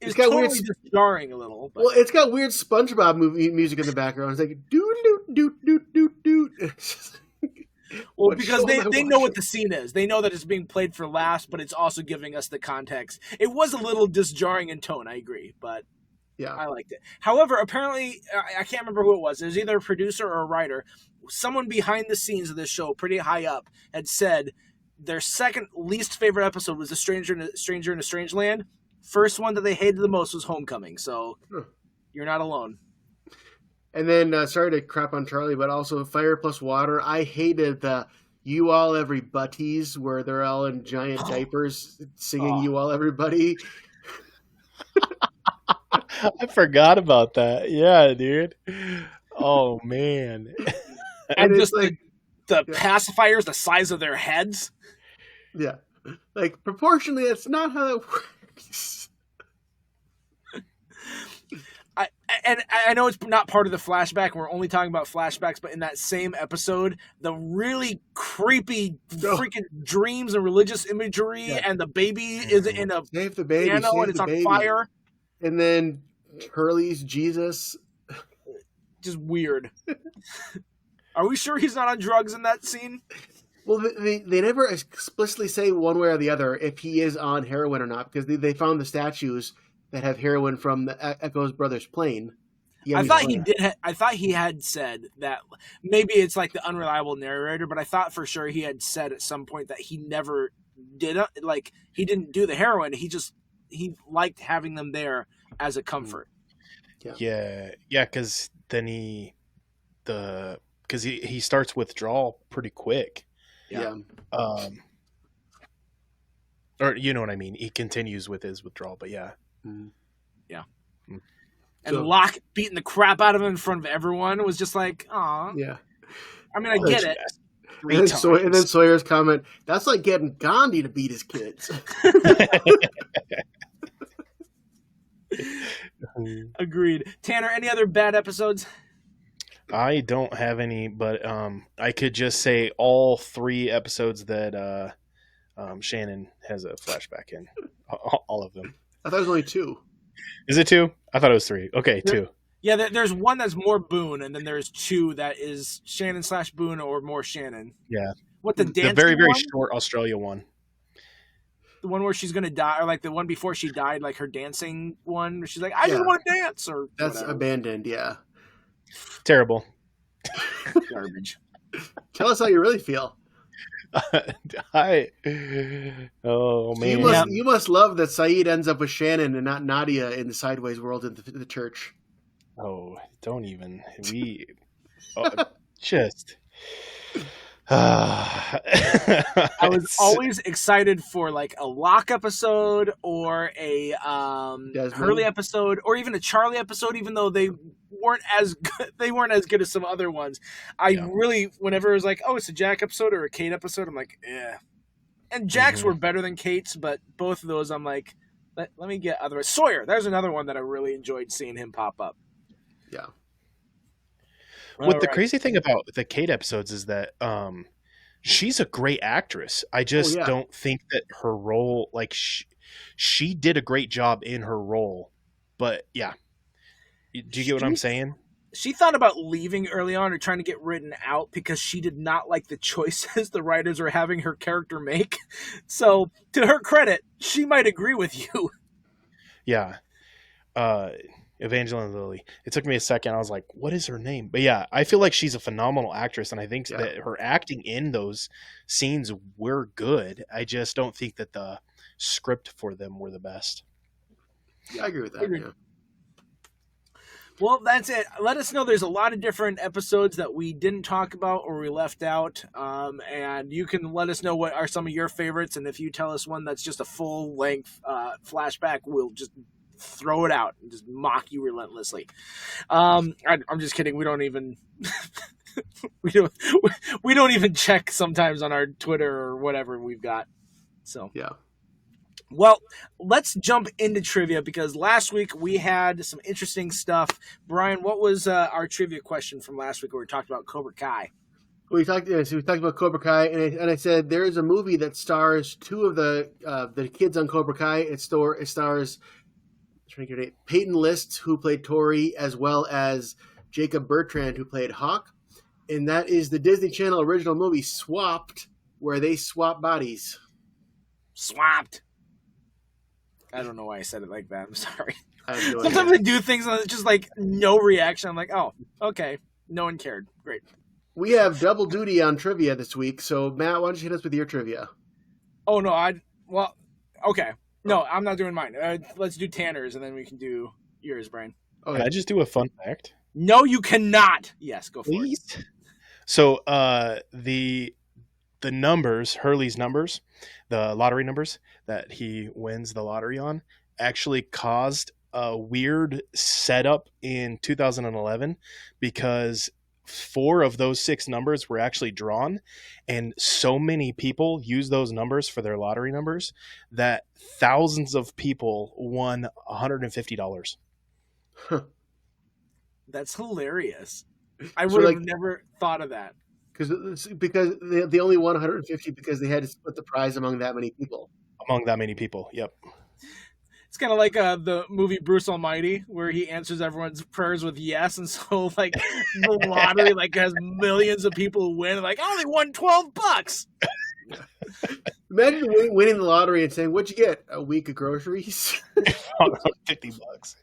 It's got totally weird, jarring a little. But. Well, it's got weird SpongeBob music in the background. It's like doot doot doot doot doot doot. Well, because they know what the scene is. They know that it's being played for laughs, but it's also giving us the context. It was a little disjarring in tone. I agree, but yeah, I liked it. However, apparently, I can't remember who it was. It was either a producer or a writer. Someone behind the scenes of this show, pretty high up, had said their second least favorite episode was The Stranger in a Strange Land. First one that they hated the most was Homecoming, so you're not alone. And then, sorry to crap on Charlie, but also Fire Plus Water. I hated the You All Everybody's, where they're all in giant diapers singing You All Everybody. I forgot about that. Yeah, dude. Oh man. And it's just like the pacifiers the size of their heads. Yeah. Like, proportionally, that's not how that works. I know it's not part of the flashback, and we're only talking about flashbacks, but in that same episode, the really creepy freaking dreams and religious imagery, and the baby is in a Save the baby, piano save and it's the on baby. fire. And then Hurley's Jesus. Just weird. Are we sure he's not on drugs in that scene? Well, they never explicitly say one way or the other if he is on heroin or not, because they found the statues that have heroin from the Echo's brother's plane. I thought he did. I thought he had said that. Maybe it's like the unreliable narrator, but I thought for sure he had said at some point that he never did. Like, he didn't do the heroin. He liked having them there as a comfort. Yeah. Because then he starts withdrawal pretty quick. Yeah. Or you know what I mean. He continues with his withdrawal, but yeah. Yeah. And Locke beating the crap out of him in front of everyone was just like, aw. Yeah. I mean, I get it. And then Sawyer's comment, that's like getting Gandhi to beat his kids. Agreed. Tanner, any other bad episodes? I don't have any, but I could just say all 3 episodes that Shannon has a flashback in. All of them. I thought it was only 2. Is it 2? I thought it was 3. Okay, 2. Yeah, there's one that's more Boone, and then there's 2 that is Shannon / Boone or more Shannon. Yeah. What, the very, very one? short Australia one. The one where she's going to die, or like the one before she died, like her dancing one, where she's like, I just want to dance, or that's whatever. Abandoned, yeah. Terrible. Garbage. Tell us how you really feel. Oh man, you must love that Saeed ends up with Shannon and not Nadia in the Sideways world in the church. Oh, don't even just. I was always excited for like a Locke episode or a Hurley episode or even a Charlie episode, even though they weren't as good. They weren't as good as some other ones. Really, whenever it was like, oh, it's a Jack episode or a Kate episode, I'm like, yeah. And Jack's were better than Kate's, but both of those, I'm like, let me get other. Sawyer, there's another one that I really enjoyed seeing him pop up. Yeah. The crazy thing about the Kate episodes is that she's a great actress. I just don't think that her role, like she did a great job in her role. But yeah, do you get what I'm saying? She thought about leaving early on or trying to get written out because she did not like the choices the writers were having her character make. So to her credit, she might agree with you. Yeah. Evangeline Lilly. It took me a second. I was like, what is her name? But yeah, I feel like she's a phenomenal actress, and I think that her acting in those scenes were good. I just don't think that the script for them were the best. Yeah, I agree with that. Yeah. Well, that's it. Let us know. There's a lot of different episodes that we didn't talk about or we left out. And you can let us know what are some of your favorites. And if you tell us one that's just a full-length flashback, we'll just throw it out and just mock you relentlessly. I'm just kidding. We don't even we don't even check sometimes on our Twitter or whatever we've got. So yeah. Well, let's jump into trivia because last week we had some interesting stuff. Brian, what was our trivia question from last week where we talked about Cobra Kai? We talked about Cobra Kai, and I said there is a movie that stars 2 of the kids on Cobra Kai. It stars Peyton List, who played Tori, as well as Jacob Bertrand, who played Hawk, and that is the Disney Channel original movie Swapped, where they swap bodies. Swapped. I don't know why I said it like that. I'm sorry. No Sometimes I do things and it's just like no reaction. I'm like, oh, okay. No one cared. Great. We have double duty on trivia this week. So, Matt, why don't you hit us with your trivia? Oh, no. Okay. No, I'm not doing mine. Let's do Tanner's and then we can do yours, Brian. Okay. Can I just do a fun fact? No, you cannot. Yes, go for it. So, the the numbers, Hurley's numbers, the lottery numbers that he wins the lottery on, actually caused a weird setup in 2011 because 4 of those 6 numbers were actually drawn, and so many people use those numbers for their lottery numbers that thousands of people won $150. Huh. That's hilarious. I would have never thought of that. Because they only won 150 because they had to split the prize among that many people. Among that many people, yep. It's kind of like the movie Bruce Almighty, where he answers everyone's prayers with yes, and so like the lottery like has millions of people who win, like I only won $12. Imagine winning the lottery and saying, "What'd you get? A week of groceries?" $50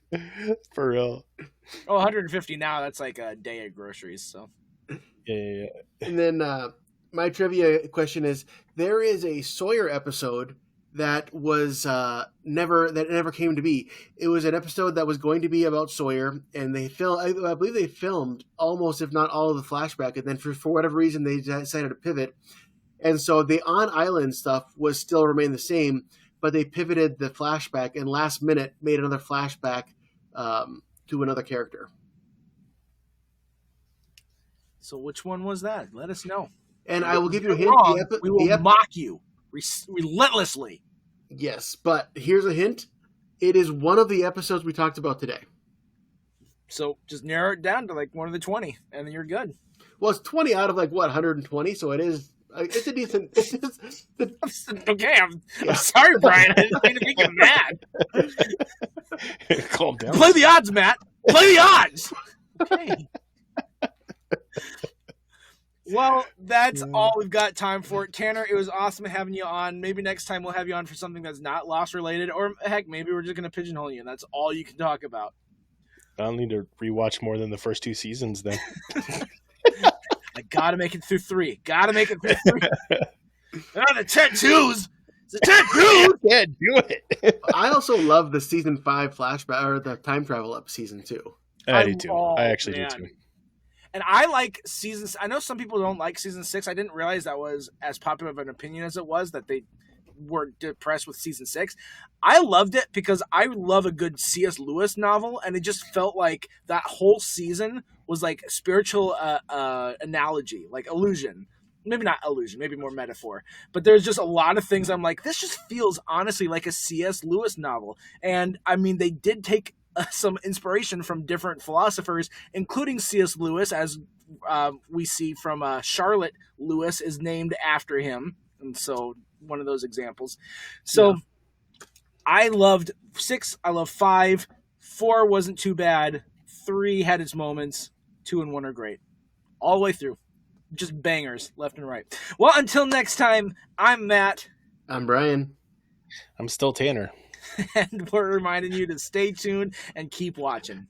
for real. Oh, 150 now. That's like a day of groceries. So yeah. And then my trivia question is: there is a Sawyer episode that was never came to be. It was an episode that was going to be about Sawyer, and I believe they filmed almost, if not all, of the flashback, and then for whatever reason they decided to pivot, and so the on island stuff was still remain the same, but they pivoted the flashback and last minute made another flashback to another character. So which one was that? Let us know. And I will give you a hint. We will mock you relentlessly. Yes, but here's a hint. It is one of the episodes we talked about today. So just narrow it down to like one of the 20, and then you're good. Well, it's 20 out of like, 120, so it is... It's a decent... Okay, I'm sorry, Brian. I didn't mean to make you mad. Calm down. Play the odds, Matt. Play the odds. Okay. Well, that's all we've got time for. Tanner, it was awesome having you on. Maybe next time we'll have you on for something that's not Lost related, or heck, maybe we're just going to pigeonhole you, and that's all you can talk about. I'll need to rewatch more than the first 2 seasons then. I got to make it through 3. Got to make it through 3. The tattoos. The tattoos. Yeah, do it. I also love the season 5 flashback, or the time travel up season 2. I do too. I actually do too. And I like seasons. I know some people don't like season 6. I didn't realize that was as popular of an opinion as it was, that they were depressed with season 6. I loved it because I love a good C.S. Lewis novel, and it just felt like that whole season was like spiritual analogy, like illusion. Maybe not illusion, maybe more metaphor. But there's just a lot of things I'm like, this just feels honestly like a C.S. Lewis novel. And I mean, they did take some inspiration from different philosophers, including C.S. Lewis, as we see from Charlotte Lewis is named after him. And so one of those examples. So I loved 6. I love 5. 4 wasn't too bad. 3 had its moments. 2 and 1 are great. All the way through. Just bangers left and right. Well, until next time, I'm Matt. I'm Brian. I'm still Tanner. And we're reminding you to stay tuned and keep watching.